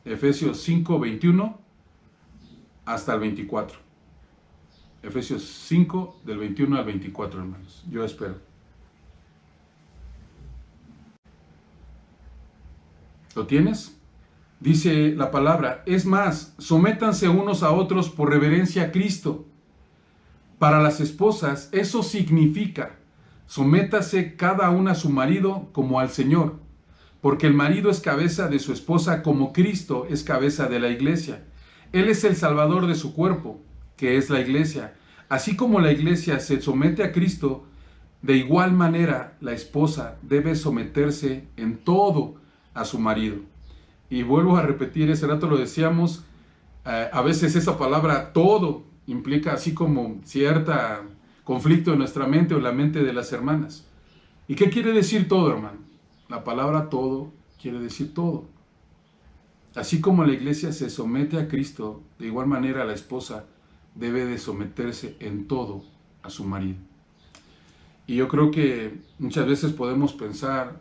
Efesios 5, 21 hasta el 24. Efesios 5, del 21 al 24, hermanos. Yo espero. ¿Lo tienes? Dice la palabra, es más, sométanse unos a otros por reverencia a Cristo. Para las esposas, eso significa, sométase cada una a su marido como al Señor, porque el marido es cabeza de su esposa como Cristo es cabeza de la iglesia. Él es el salvador de su cuerpo, que es la iglesia. Así como la iglesia se somete a Cristo, de igual manera la esposa debe someterse en todo a su marido. Y vuelvo a repetir, ese rato lo decíamos, a veces esa palabra todo implica así como cierta conflicto en nuestra mente o en la mente de las hermanas. ¿Y qué quiere decir todo, hermano? La palabra todo quiere decir todo. Así como la iglesia se somete a Cristo, de igual manera la esposa debe de someterse en todo a su marido. Y yo creo que muchas veces podemos pensar,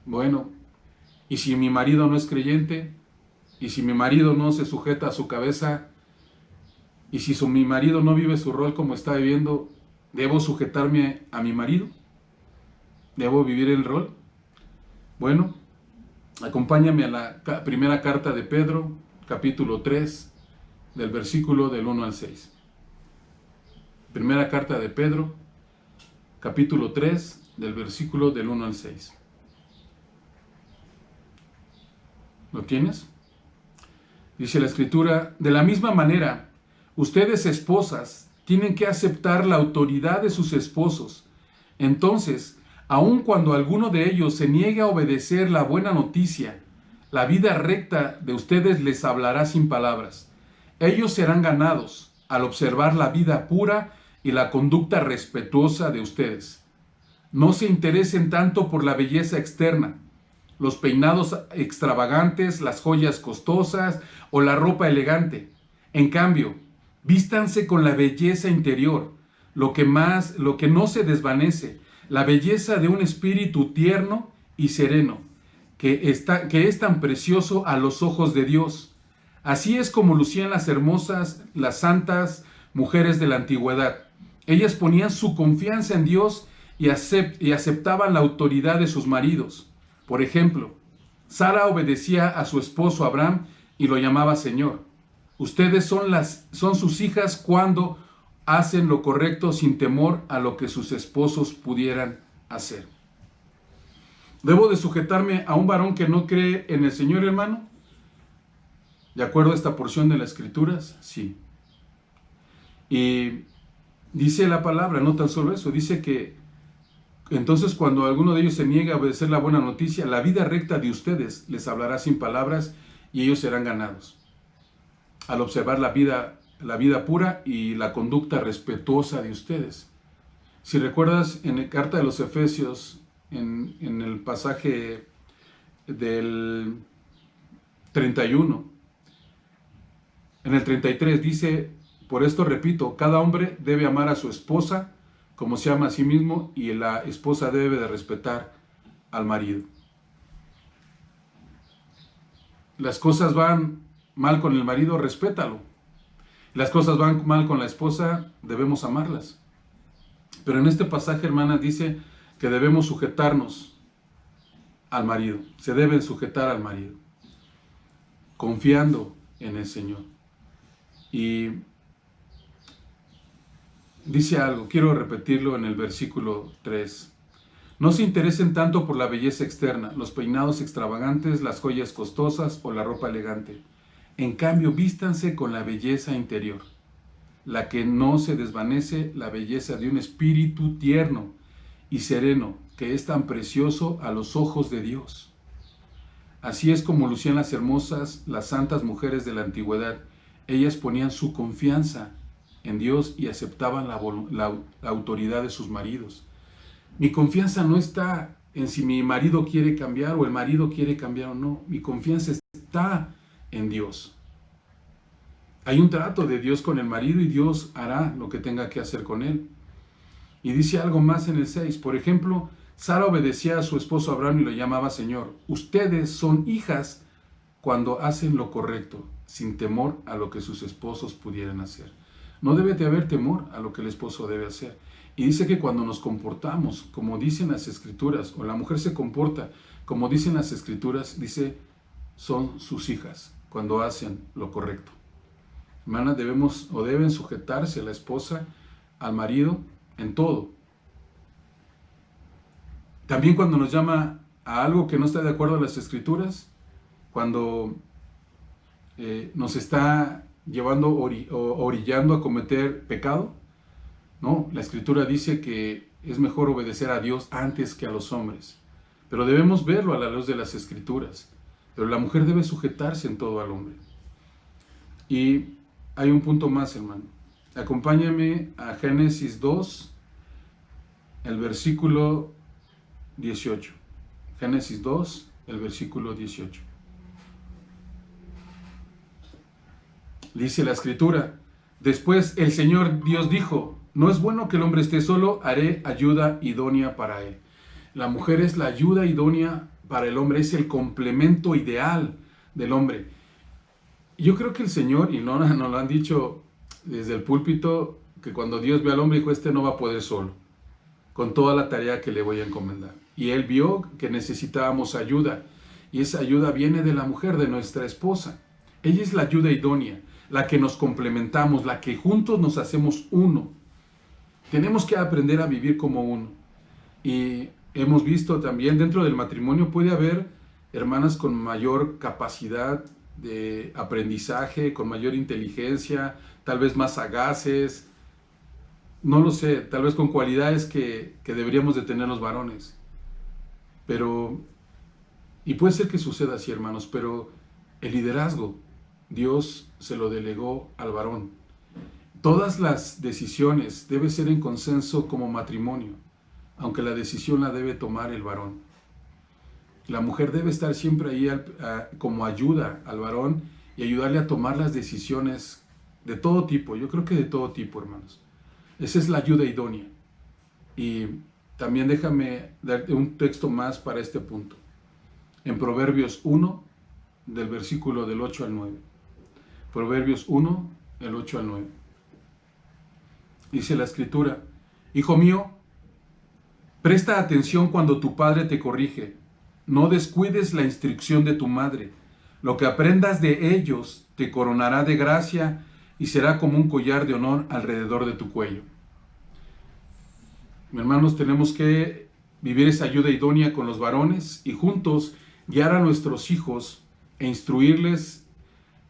bueno, ¿y si mi marido no es creyente? ¿Y si mi marido no se sujeta a su cabeza? ¿Y si mi marido no vive su rol como está viviendo? ¿Debo sujetarme a mi marido? ¿Debo vivir el rol? Bueno, acompáñame a la primera carta de Pedro, capítulo 3, del versículo del 1 al 6. Primera carta de Pedro, capítulo 3, del versículo del 1 al 6. ¿Lo tienes? Dice la Escritura, de la misma manera, ustedes esposas tienen que aceptar la autoridad de sus esposos. Entonces, Aun cuando alguno de ellos se niegue a obedecer la buena noticia, la vida recta de ustedes les hablará sin palabras. Ellos serán ganados al observar la vida pura y la conducta respetuosa de ustedes. No se interesen tanto por la belleza externa, los peinados extravagantes, las joyas costosas o la ropa elegante. En cambio, vístanse con la belleza interior, lo que no se desvanece, la belleza de un espíritu tierno y sereno, que es tan precioso a los ojos de Dios. Así es como lucían las hermosas, las santas mujeres de la antigüedad. Ellas ponían su confianza en Dios y aceptaban la autoridad de sus maridos. Por ejemplo, Sara obedecía a su esposo Abraham y lo llamaba Señor. Ustedes son sus hijas cuando hacen lo correcto sin temor a lo que sus esposos pudieran hacer. ¿Debo de sujetarme a un varón que no cree en el Señor, hermano? ¿De acuerdo a esta porción de las Escrituras? Sí. Y dice la palabra, no tan solo eso, dice que entonces cuando alguno de ellos se niegue a obedecer la buena noticia, la vida recta de ustedes les hablará sin palabras y ellos serán ganados. Al observar la vida pura y la conducta respetuosa de ustedes. Si recuerdas en la carta de los Efesios, en el pasaje del 31, en el 33 dice, por esto repito, cada hombre debe amar a su esposa como se ama a sí mismo y la esposa debe de respetar al marido. Las cosas van mal con el marido, respétalo. Las cosas van mal con la esposa, debemos amarlas. Pero en este pasaje, hermanas, dice que debemos sujetarnos al marido. Se deben sujetar al marido, confiando en el Señor. Y dice algo, quiero repetirlo en el versículo 3. No se interesen tanto por la belleza externa, los peinados extravagantes, las joyas costosas o la ropa elegante. En cambio, vístanse con la belleza interior, la que no se desvanece, la belleza de un espíritu tierno y sereno, que es tan precioso a los ojos de Dios. Así es como lucían las hermosas, las santas mujeres de la antigüedad. Ellas ponían su confianza en Dios y aceptaban la autoridad de sus maridos. Mi confianza no está en si mi marido quiere cambiar o el marido quiere cambiar o no. Mi confianza está en Dios. Hay un trato de Dios con el marido y Dios hará lo que tenga que hacer con él. Y dice algo más en el 6. Por ejemplo, Sara obedecía a su esposo Abraham y lo llamaba Señor. Ustedes son hijas cuando hacen lo correcto, sin temor a lo que sus esposos pudieran hacer. No debe de haber temor a lo que el esposo debe hacer. Y dice que cuando nos comportamos, como dicen las Escrituras, o la mujer se comporta, como dicen las Escrituras, dice, son sus hijas cuando hacen lo correcto. Hermanas, deben sujetarse la esposa al marido en todo. También cuando nos llama a algo que no está de acuerdo a las Escrituras, cuando nos está llevando o orillando a cometer pecado, no, la Escritura dice que es mejor obedecer a Dios antes que a los hombres. Pero debemos verlo a la luz de las Escrituras. Pero la mujer debe sujetarse en todo al hombre. Y hay un punto más, hermano. Acompáñame a Génesis 2, el versículo 18. Génesis 2, el versículo 18. Dice la Escritura, después el Señor Dios dijo, no es bueno que el hombre esté solo, haré ayuda idónea para él. La mujer es la ayuda idónea para el hombre, es el complemento ideal del hombre. Yo creo que el Señor, y nos lo han dicho desde el púlpito, que cuando Dios ve al hombre dijo, este no va a poder solo, con toda la tarea que le voy a encomendar. Y Él vio que necesitábamos ayuda, y esa ayuda viene de la mujer, de nuestra esposa. Ella es la ayuda idónea, la que nos complementamos, la que juntos nos hacemos uno. Tenemos que aprender a vivir como uno. Y hemos visto también dentro del matrimonio puede haber hermanas con mayor capacidad de aprendizaje, con mayor inteligencia, tal vez más sagaces. no lo sé, tal vez con cualidades que deberíamos de tener los varones. Pero, y puede ser que suceda así, hermanos, pero el liderazgo, Dios se lo delegó al varón. Todas las decisiones deben ser en consenso como matrimonio, aunque la decisión la debe tomar el varón. La mujer debe estar siempre ahí como ayuda al varón y ayudarle a tomar las decisiones de todo tipo. Yo creo que de todo tipo, hermanos. Esa es la ayuda idónea. Y también déjame darte un texto más para este punto. En Proverbios 1, del versículo del 8 al 9. Proverbios 1, del 8 al 9. Dice la Escritura: Hijo mío, presta atención cuando tu padre te corrige. No descuides la instrucción de tu madre. Lo que aprendas de ellos te coronará de gracia y será como un collar de honor alrededor de tu cuello. Hermanos, tenemos que vivir esa ayuda idónea con los varones y juntos guiar a nuestros hijos e instruirles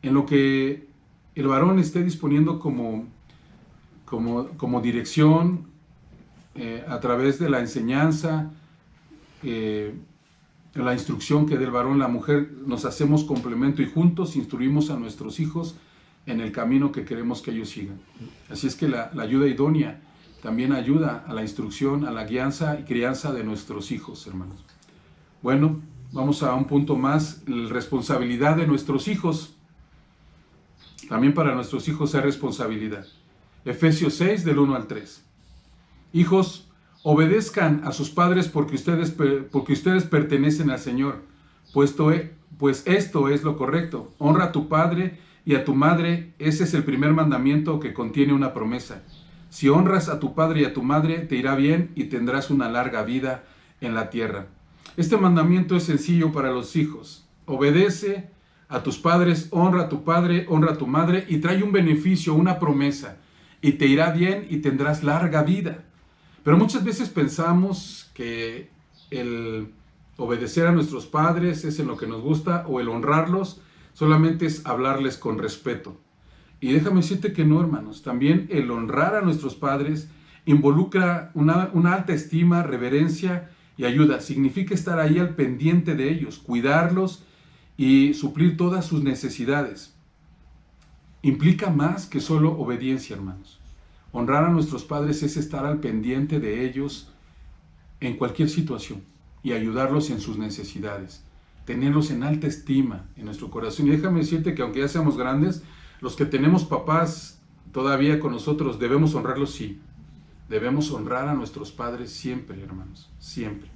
en lo que el varón esté disponiendo como dirección a través de la enseñanza, la instrucción que dé el varón. La mujer nos hacemos complemento y juntos instruimos a nuestros hijos en el camino que queremos que ellos sigan. Así es que la ayuda idónea también ayuda a la instrucción, a la guianza y crianza de nuestros hijos, hermanos. Bueno, vamos a un punto más: la responsabilidad de nuestros hijos. También para nuestros hijos hay responsabilidad. Efesios 6, del 1 al 3. Hijos, obedezcan a sus padres porque ustedes pertenecen al Señor, pues esto es lo correcto. Honra a tu padre y a tu madre. Ese es el primer mandamiento que contiene una promesa. Si honras a tu padre y a tu madre, te irá bien y tendrás una larga vida en la tierra. Este mandamiento es sencillo para los hijos. Obedece a tus padres, honra a tu padre, honra a tu madre, y trae un beneficio, una promesa, y te irá bien y tendrás larga vida. Pero muchas veces pensamos que el obedecer a nuestros padres es en lo que nos gusta, o el honrarlos solamente es hablarles con respeto. Y déjame decirte que no, hermanos. También el honrar a nuestros padres involucra una alta estima, reverencia y ayuda. Significa estar ahí al pendiente de ellos, cuidarlos y suplir todas sus necesidades. Implica más que solo obediencia, hermanos. Honrar a nuestros padres es estar al pendiente de ellos en cualquier situación y ayudarlos en sus necesidades. Tenerlos en alta estima en nuestro corazón. Y déjame decirte que aunque ya seamos grandes, los que tenemos papás todavía con nosotros, debemos honrarlos, sí. Debemos honrar a nuestros padres siempre, hermanos, siempre.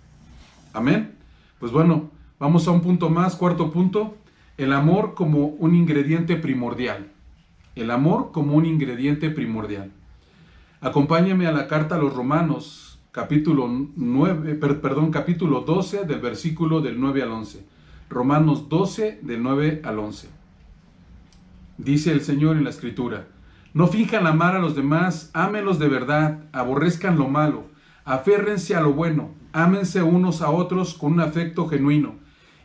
Amén. Pues bueno, vamos a un punto más, cuarto punto: el amor como un ingrediente primordial. El amor como un ingrediente primordial. Acompáñame a la carta a los Romanos, capítulo 12, del versículo del 9 al 11. Romanos 12, del 9 al 11. Dice el Señor en la Escritura: No finjan amar a los demás, ámenlos de verdad, aborrezcan lo malo, aférrense a lo bueno, ámense unos a otros con un afecto genuino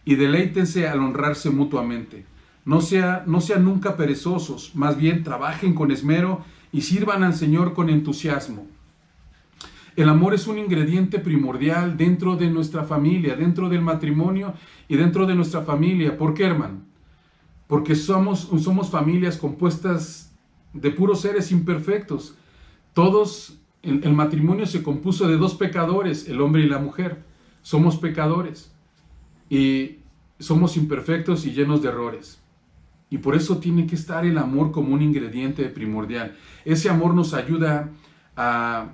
y deleítense al honrarse mutuamente. No sean nunca perezosos, más bien trabajen con esmero y sirvan al Señor con entusiasmo. El amor es un ingrediente primordial dentro de nuestra familia, dentro del matrimonio y dentro de nuestra familia. ¿Por qué, hermano? Porque somos familias compuestas de puros seres imperfectos. El matrimonio se compuso de dos pecadores, el hombre y la mujer. Somos pecadores y somos imperfectos y llenos de errores. Y por eso tiene que estar el amor como un ingrediente primordial. Ese amor nos ayuda a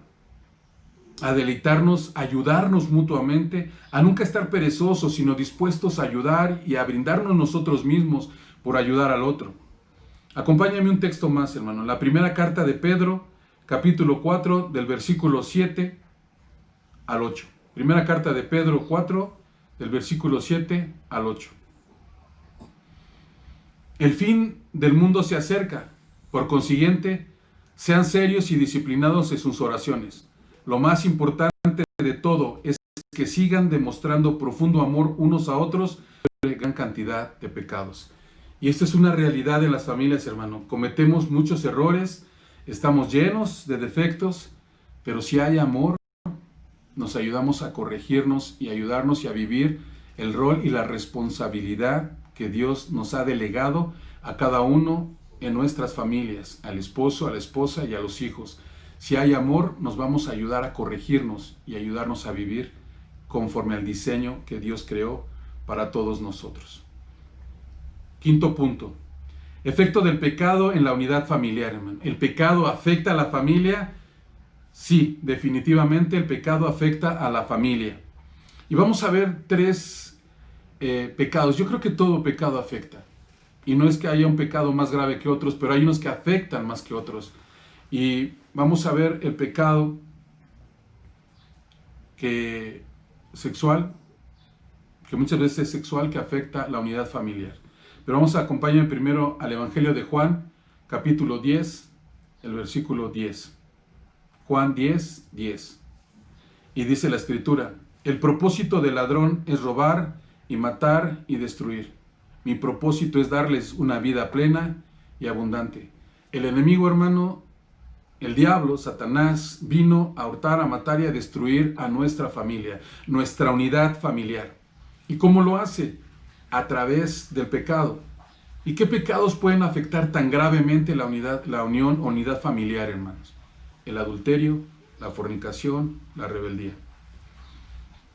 deleitarnos, a ayudarnos mutuamente, a nunca estar perezosos, sino dispuestos a ayudar y a brindarnos nosotros mismos por ayudar al otro. Acompáñame un texto más, hermano. La primera carta de Pedro, capítulo 4, del versículo 7 al 8. Primera carta de Pedro 4, del versículo 7 al 8. El fin del mundo se acerca. Por consiguiente, sean serios y disciplinados en sus oraciones. Lo más importante de todo es que sigan demostrando profundo amor unos a otros por gran cantidad de pecados. Y esto es una realidad en las familias, hermano. Cometemos muchos errores, estamos llenos de defectos, Pero si hay amor, nos ayudamos a corregirnos y ayudarnos y a vivir el rol y la responsabilidad que Dios nos ha delegado a cada uno en nuestras familias, al esposo, a la esposa y a los hijos. Si hay amor, nos vamos a ayudar a corregirnos y ayudarnos a vivir conforme al diseño que Dios creó para todos nosotros. Quinto punto. Efecto del pecado en la unidad familiar, hermano. ¿El pecado afecta a la familia? Sí, definitivamente el pecado afecta a la familia. Y vamos a ver tres pecados. Yo creo que todo pecado afecta. Y no es que haya un pecado más grave que otros, pero hay unos que afectan más que otros. Y vamos a ver el pecado sexual, que muchas veces es sexual, que afecta la unidad familiar. Pero vamos a acompañarme primero al Evangelio de Juan, capítulo 10, el versículo 10. Juan 10, 10. Y dice la Escritura: el propósito del ladrón es robar y matar y destruir. Mi propósito es darles una vida plena y abundante. El enemigo, hermano, el diablo, Satanás, vino a hurtar, a matar y a destruir a nuestra familia, nuestra unidad familiar. ¿Y cómo lo hace? A través del pecado. ¿Y qué pecados pueden afectar tan gravemente la unidad familiar, hermanos? El adulterio, la fornicación, la rebeldía.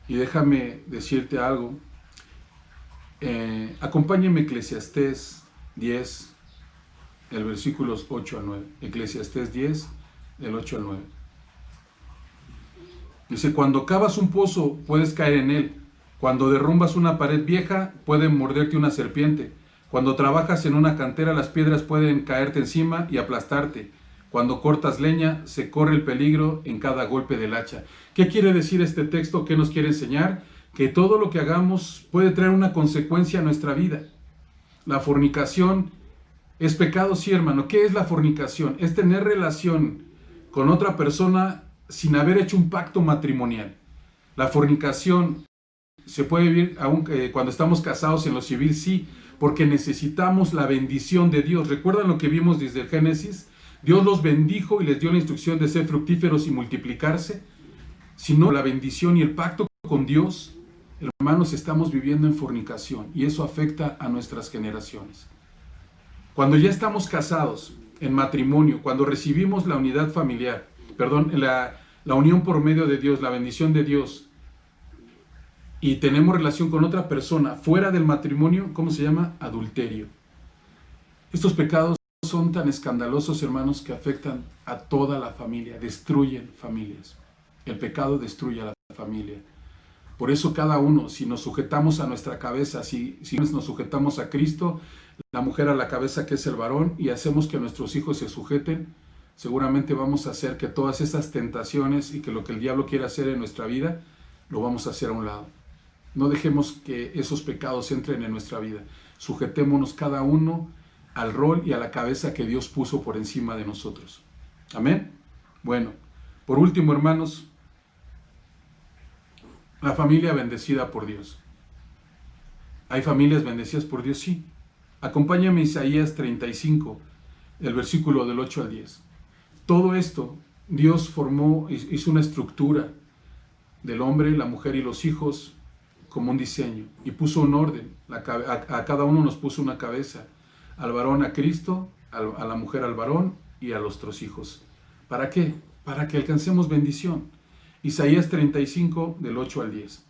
Y déjame decirte algo. Acompáñenme Eclesiastés 10, el versículos 8 al 9. Eclesiastés 10, del 8 al 9. Dice: cuando cavas un pozo, puedes caer en él. Cuando derrumbas una pared vieja, puede morderte una serpiente. Cuando trabajas en una cantera, las piedras pueden caerte encima y aplastarte. Cuando cortas leña, se corre el peligro en cada golpe del hacha. ¿Qué quiere decir este texto? ¿Qué nos quiere enseñar? Que todo lo que hagamos puede traer una consecuencia a nuestra vida. La fornicación es pecado, sí, hermano. ¿Qué es la fornicación? Es tener relación con otra persona sin haber hecho un pacto matrimonial. La fornicación se puede vivir aún cuando estamos casados en lo civil, sí, porque necesitamos la bendición de Dios. ¿Recuerdan lo que vimos desde el Génesis? Dios los bendijo y les dio la instrucción de ser fructíferos y multiplicarse. Sino la bendición y el pacto con Dios, hermanos, estamos viviendo en fornicación y eso afecta a nuestras generaciones. Cuando ya estamos casados en matrimonio, cuando recibimos la unidad familiar, la unión por medio de Dios, la bendición de Dios, y tenemos relación con otra persona fuera del matrimonio, ¿cómo se llama? Adulterio. Estos pecados son tan escandalosos, hermanos, que afectan a toda la familia, destruyen familias. El pecado destruye a la familia. Por eso cada uno, si nos sujetamos a nuestra cabeza, si nos sujetamos a Cristo, la mujer a la cabeza que es el varón, y hacemos que nuestros hijos se sujeten, seguramente vamos a hacer que todas esas tentaciones y que lo que el diablo quiere hacer en nuestra vida, lo vamos a hacer a un lado. No dejemos que esos pecados entren en nuestra vida. Sujetémonos cada uno al rol y a la cabeza que Dios puso por encima de nosotros. Amén. Bueno, por último, hermanos, la familia bendecida por Dios. ¿Hay familias bendecidas por Dios? Sí. Acompáñame a Isaías 35, el versículo del 8 al 10. Todo esto, Dios hizo una estructura del hombre, la mujer y los hijos como un diseño y puso un orden. A cada uno nos puso una cabeza. Al varón a Cristo, a la mujer al varón y a nuestros hijos. ¿Para qué? Para que alcancemos bendición. Isaías 35, del 8 al 10.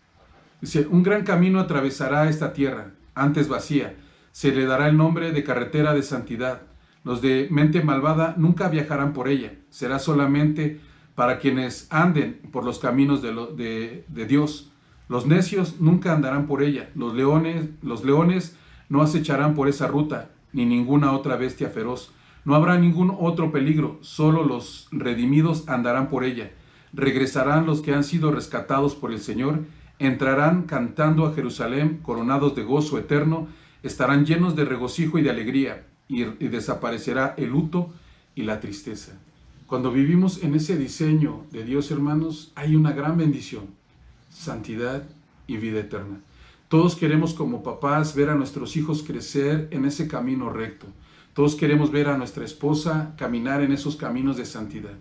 Dice: un gran camino atravesará esta tierra, antes vacía. Se le dará el nombre de carretera de santidad. Los de mente malvada nunca viajarán por ella. Será solamente para quienes anden por los caminos de Dios. Los necios nunca andarán por ella. Los leones no acecharán por esa ruta, ni ninguna otra bestia feroz. No habrá ningún otro peligro, solo los redimidos andarán por ella. Regresarán los que han sido rescatados por el Señor, entrarán cantando a Jerusalén, coronados de gozo eterno, estarán llenos de regocijo y de alegría, y desaparecerá el luto y la tristeza. Cuando vivimos en ese diseño de Dios, hermanos, hay una gran bendición, santidad y vida eterna. Todos queremos como papás ver a nuestros hijos crecer en ese camino recto. Todos queremos ver a nuestra esposa caminar en esos caminos de santidad.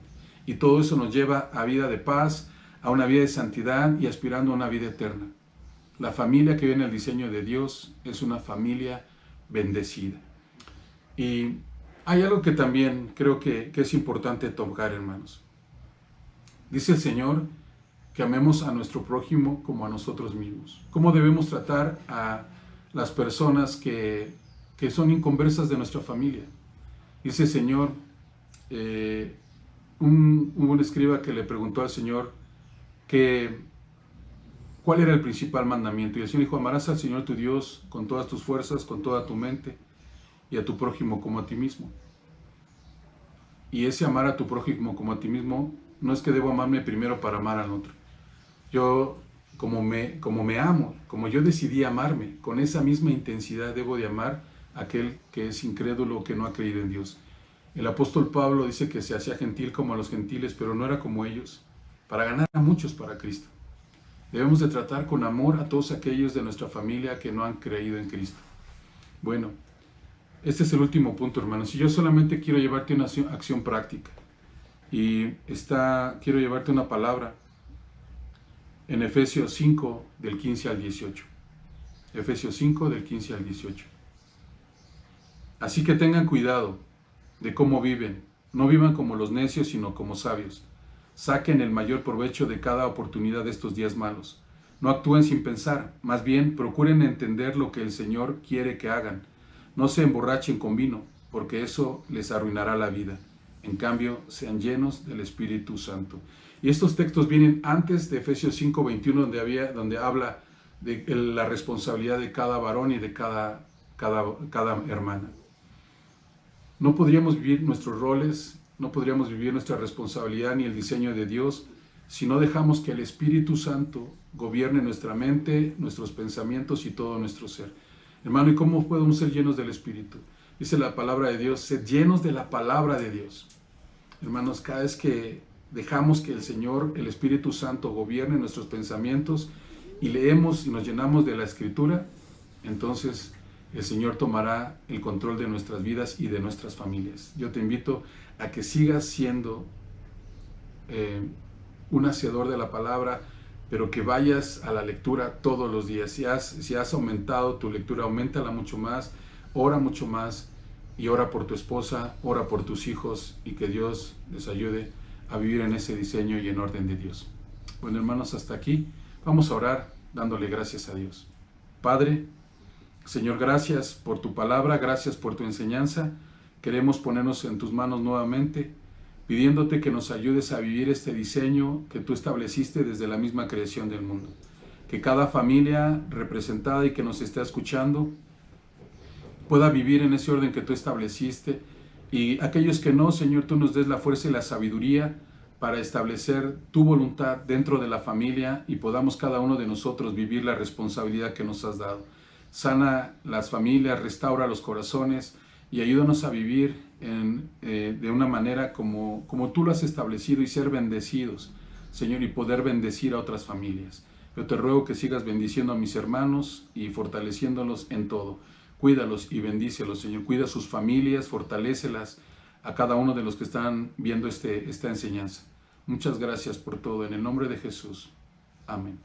Y todo eso nos lleva a vida de paz, a una vida de santidad y aspirando a una vida eterna. La familia que viene en el diseño de Dios es una familia bendecida. Y hay algo que también creo que es importante tocar, hermanos. Dice el Señor que amemos a nuestro prójimo como a nosotros mismos. ¿Cómo debemos tratar a las personas que son inconversas de nuestra familia? Dice el Señor, un escriba que le preguntó al Señor cuál era el principal mandamiento. Y el Señor dijo, amarás al Señor tu Dios con todas tus fuerzas, con toda tu mente, y a tu prójimo como a ti mismo. Y ese amar a tu prójimo como a ti mismo no es que debo amarme primero para amar al otro. Yo, como me amo, como yo decidí amarme, con esa misma intensidad debo de amar a aquel que es incrédulo o que no ha creído en Dios. El apóstol Pablo dice que se hacía gentil como a los gentiles, pero no era como ellos, para ganar a muchos para Cristo. Debemos de tratar con amor a todos aquellos de nuestra familia que no han creído en Cristo. Bueno, este es el último punto, hermanos. Y yo solamente quiero llevarte una acción práctica. Y quiero llevarte una palabra en Efesios 5, del 15 al 18. Efesios 5, del 15 al 18. Así que tengan cuidado de cómo viven. No vivan como los necios, sino como sabios. Saquen el mayor provecho de cada oportunidad de estos días malos. No actúen sin pensar, más bien procuren entender lo que el Señor quiere que hagan. No se emborrachen con vino, porque eso les arruinará la vida. En cambio, sean llenos del Espíritu Santo. Y estos textos vienen antes de Efesios 5:21, donde habla de la responsabilidad de cada varón y de cada hermana. No podríamos vivir nuestros roles, no podríamos vivir nuestra responsabilidad ni el diseño de Dios si no dejamos que el Espíritu Santo gobierne nuestra mente, nuestros pensamientos y todo nuestro ser. Hermano, ¿y cómo podemos ser llenos del Espíritu? Dice la palabra de Dios, sed llenos de la palabra de Dios. Hermanos, cada vez que dejamos que el Señor, el Espíritu Santo, gobierne nuestros pensamientos y leemos y nos llenamos de la Escritura, entonces el Señor tomará el control de nuestras vidas y de nuestras familias. Yo te invito a que sigas siendo un hacedor de la palabra, pero que vayas a la lectura todos los días. Si has aumentado tu lectura, auméntala mucho más, ora mucho más, y ora por tu esposa, ora por tus hijos, y que Dios les ayude a vivir en ese diseño y en orden de Dios. Bueno, hermanos, hasta aquí vamos a orar dándole gracias a Dios. Padre, Señor, gracias por tu palabra, gracias por tu enseñanza. Queremos ponernos en tus manos nuevamente, pidiéndote que nos ayudes a vivir este diseño que tú estableciste desde la misma creación del mundo. Que cada familia representada y que nos esté escuchando pueda vivir en ese orden que tú estableciste, y aquellos que no, Señor, tú nos des la fuerza y la sabiduría para establecer tu voluntad dentro de la familia y podamos cada uno de nosotros vivir la responsabilidad que nos has dado. Sana las familias, restaura los corazones y ayúdanos a vivir de una manera como tú lo has establecido y ser bendecidos, Señor, y poder bendecir a otras familias. Yo te ruego que sigas bendiciendo a mis hermanos y fortaleciéndolos en todo. Cuídalos y bendícelos, Señor. Cuida sus familias, fortalécelas a cada uno de los que están viendo esta enseñanza. Muchas gracias por todo. En el nombre de Jesús. Amén.